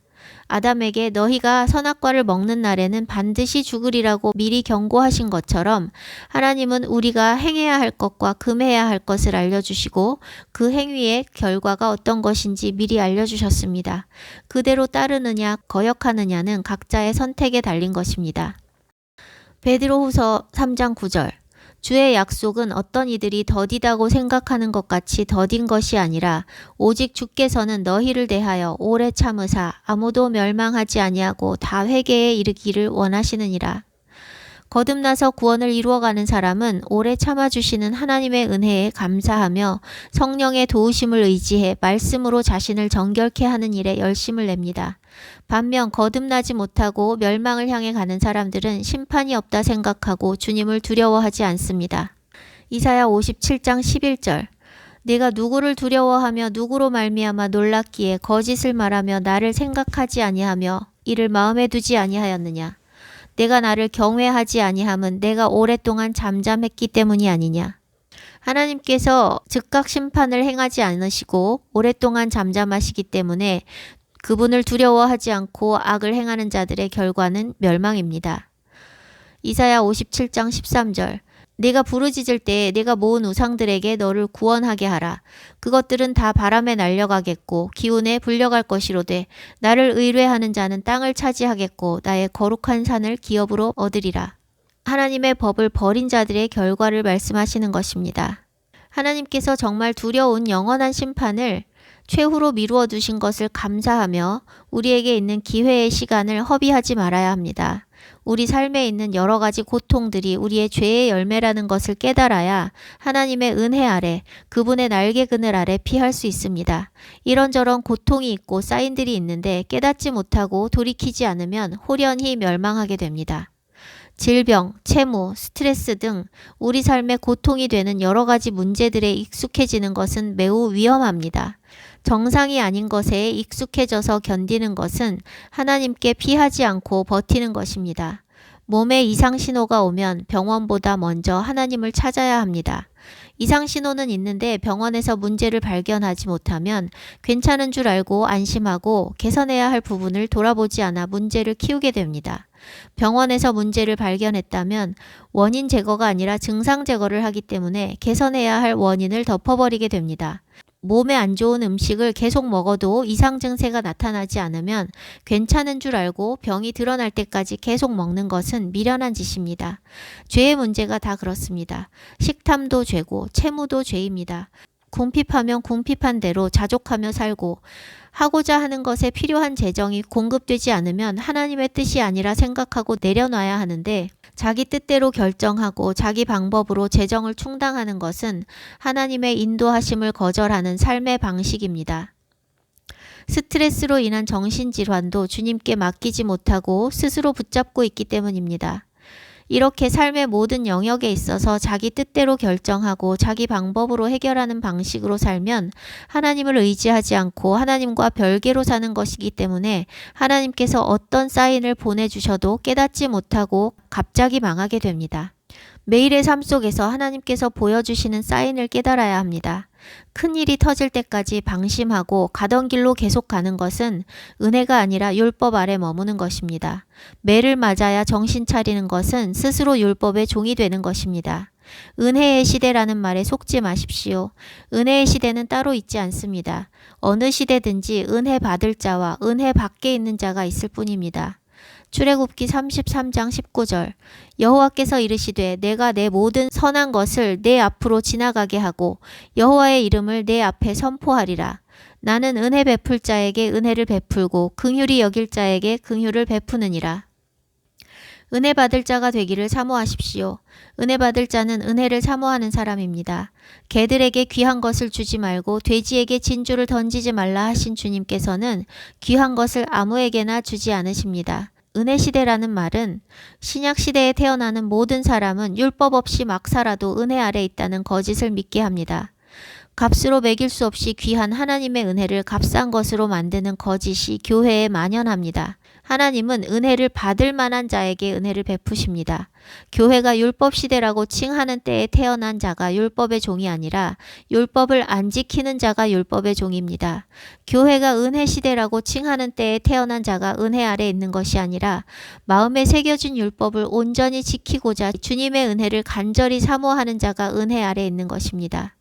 아담에게 너희가 선악과를 먹는 날에는 반드시 죽으리라고 미리 경고하신 것처럼 하나님은 우리가 행해야 할 것과 금해야 할 것을 알려주시고 그 행위의 결과가 어떤 것인지 미리 알려주셨습니다. 그대로 따르느냐 거역하느냐는 각자의 선택에 달린 것입니다. 베드로후서 3장 9절 주의 약속은 어떤 이들이 더디다고 생각하는 것 같이 더딘 것이 아니라 오직 주께서는 너희를 대하여 오래 참으사 아무도 멸망하지 아니하고 다 회개에 이르기를 원하시느니라. 거듭나서 구원을 이루어가는 사람은 오래 참아주시는 하나님의 은혜에 감사하며 성령의 도우심을 의지해 말씀으로 자신을 정결케 하는 일에 열심을 냅니다. 반면 거듭나지 못하고 멸망을 향해 가는 사람들은 심판이 없다 생각하고 주님을 두려워하지 않습니다. 이사야 57장 11절 내가 누구를 두려워하며 누구로 말미암아 놀랐기에 거짓을 말하며 나를 생각하지 아니하며 이를 마음에 두지 아니하였느냐. 내가 나를 경외하지 아니함은 내가 오랫동안 잠잠했기 때문이 아니냐. 하나님께서 즉각 심판을 행하지 않으시고 오랫동안 잠잠하시기 때문에 그분을 두려워하지 않고 악을 행하는 자들의 결과는 멸망입니다. 이사야 57장 13절 내가 부르짖을 때에 내가 모은 우상들에게 너를 구원하게 하라. 그것들은 다 바람에 날려가겠고 기운에 불려갈 것이로되 나를 의뢰하는 자는 땅을 차지하겠고 나의 거룩한 산을 기업으로 얻으리라. 하나님의 법을 버린 자들의 결과를 말씀하시는 것입니다. 하나님께서 정말 두려운 영원한 심판을 최후로 미루어 두신 것을 감사하며 우리에게 있는 기회의 시간을 허비하지 말아야 합니다. 우리 삶에 있는 여러 가지 고통들이 우리의 죄의 열매라는 것을 깨달아야 하나님의 은혜 아래 그분의 날개 그늘 아래 피할 수 있습니다. 이런저런 고통이 있고 쌓인들이 있는데 깨닫지 못하고 돌이키지 않으면 홀연히 멸망하게 됩니다. 질병, 채무, 스트레스 등 우리 삶에 고통이 되는 여러 가지 문제들에 익숙해지는 것은 매우 위험합니다. 정상이 아닌 것에 익숙해져서 견디는 것은 하나님께 피하지 않고 버티는 것입니다. 몸에 이상 신호가 오면 병원보다 먼저 하나님을 찾아야 합니다. 이상 신호는 있는데 병원에서 문제를 발견하지 못하면 괜찮은 줄 알고 안심하고 개선해야 할 부분을 돌아보지 않아 문제를 키우게 됩니다. 병원에서 문제를 발견했다면 원인 제거가 아니라 증상 제거를 하기 때문에 개선해야 할 원인을 덮어버리게 됩니다. 몸에 안 좋은 음식을 계속 먹어도 이상 증세가 나타나지 않으면 괜찮은 줄 알고 병이 드러날 때까지 계속 먹는 것은 미련한 짓입니다. 죄의 문제가 다 그렇습니다. 식탐도 죄고 채무도 죄입니다. 궁핍하면 궁핍한 대로 자족하며 살고 하고자 하는 것에 필요한 재정이 공급되지 않으면 하나님의 뜻이 아니라 생각하고 내려놔야 하는데 자기 뜻대로 결정하고 자기 방법으로 재정을 충당하는 것은 하나님의 인도하심을 거절하는 삶의 방식입니다. 스트레스로 인한 정신질환도 주님께 맡기지 못하고 스스로 붙잡고 있기 때문입니다. 이렇게 삶의 모든 영역에 있어서 자기 뜻대로 결정하고 자기 방법으로 해결하는 방식으로 살면 하나님을 의지하지 않고 하나님과 별개로 사는 것이기 때문에 하나님께서 어떤 사인을 보내주셔도 깨닫지 못하고 갑자기 망하게 됩니다. 매일의 삶 속에서 하나님께서 보여주시는 사인을 깨달아야 합니다. 큰일이 터질 때까지 방심하고 가던 길로 계속 가는 것은 은혜가 아니라 율법 아래 머무는 것입니다. 매를 맞아야 정신 차리는 것은 스스로 율법의 종이 되는 것입니다. 은혜의 시대라는 말에 속지 마십시오. 은혜의 시대는 따로 있지 않습니다. 어느 시대든지 은혜 받을 자와 은혜 밖에 있는 자가 있을 뿐입니다. 출애굽기 33장 19절 여호와께서 이르시되 내가 내 모든 선한 것을 내 앞으로 지나가게 하고 여호와의 이름을 내 앞에 선포하리라. 나는 은혜 베풀 자에게 은혜를 베풀고 긍휼히 여길 자에게 긍휼을 베푸느니라. 은혜 받을 자가 되기를 사모하십시오. 은혜 받을 자는 은혜를 사모하는 사람입니다. 개들에게 귀한 것을 주지 말고 돼지에게 진주를 던지지 말라 하신 주님께서는 귀한 것을 아무에게나 주지 않으십니다. 은혜 시대라는 말은 신약 시대에 태어나는 모든 사람은 율법 없이 막 살아도 은혜 아래 있다는 거짓을 믿게 합니다. 값으로 매길 수 없이 귀한 하나님의 은혜를 값싼 것으로 만드는 거짓이 교회에 만연합니다. 하나님은 은혜를 받을 만한 자에게 은혜를 베푸십니다. 교회가 율법 시대라고 칭하는 때에 태어난 자가 율법의 종이 아니라 율법을 안 지키는 자가 율법의 종입니다. 교회가 은혜 시대라고 칭하는 때에 태어난 자가 은혜 아래 있는 것이 아니라 마음에 새겨진 율법을 온전히 지키고자 주님의 은혜를 간절히 사모하는 자가 은혜 아래 있는 것입니다.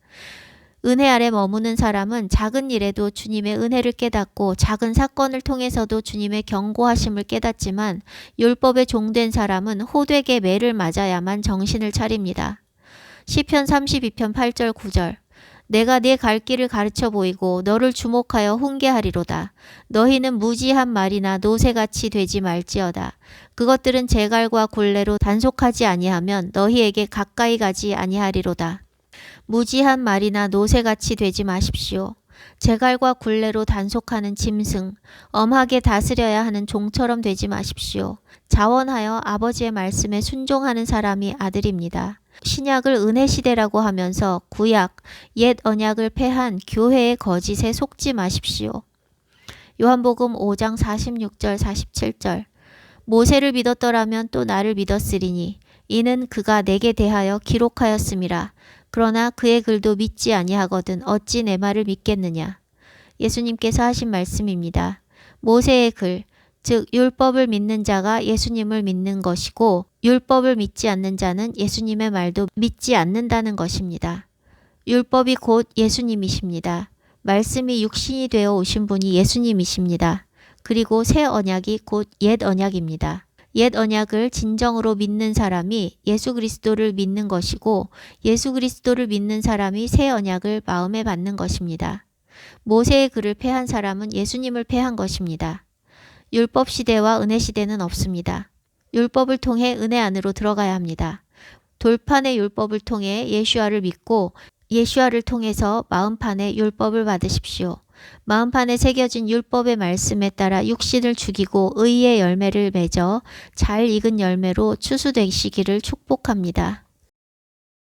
은혜 아래 머무는 사람은 작은 일에도 주님의 은혜를 깨닫고 작은 사건을 통해서도 주님의 경고하심을 깨닫지만 율법에 종된 사람은 호되게 매를 맞아야만 정신을 차립니다. 시편 32편 8절 9절 내가 네 갈 길을 가르쳐 보이고 너를 주목하여 훈계하리로다. 너희는 무지한 말이나 노새같이 되지 말지어다. 그것들은 제갈과 굴레로 단속하지 아니하면 너희에게 가까이 가지 아니하리로다. 무지한 말이나 노새같이 되지 마십시오. 제갈과 굴레로 단속하는 짐승, 엄하게 다스려야 하는 종처럼 되지 마십시오. 자원하여 아버지의 말씀에 순종하는 사람이 아들입니다. 신약을 은혜 시대라고 하면서 구약, 옛 언약을 패한 교회의 거짓에 속지 마십시오. 요한복음 5장 46절 47절 모세를 믿었더라면 또 나를 믿었으리니 이는 그가 내게 대하여 기록하였음이라. 그러나 그의 글도 믿지 아니하거든 어찌 내 말을 믿겠느냐. 예수님께서 하신 말씀입니다. 모세의 글, 즉 율법을 믿는 자가 예수님을 믿는 것이고 율법을 믿지 않는 자는 예수님의 말도 믿지 않는다는 것입니다. 율법이 곧 예수님이십니다. 말씀이 육신이 되어 오신 분이 예수님이십니다. 그리고 새 언약이 곧 옛 언약입니다. 옛 언약을 진정으로 믿는 사람이 예수 그리스도를 믿는 것이고 예수 그리스도를 믿는 사람이 새 언약을 마음에 받는 것입니다. 모세의 글을 패한 사람은 예수님을 패한 것입니다. 율법 시대와 은혜 시대는 없습니다. 율법을 통해 은혜 안으로 들어가야 합니다. 돌판의 율법을 통해 예수아를 믿고 예수아를 통해서 마음판의 율법을 받으십시오. 마음판에 새겨진 율법의 말씀에 따라 육신을 죽이고 의의 열매를 맺어 잘 익은 열매로 추수되시기를 축복합니다.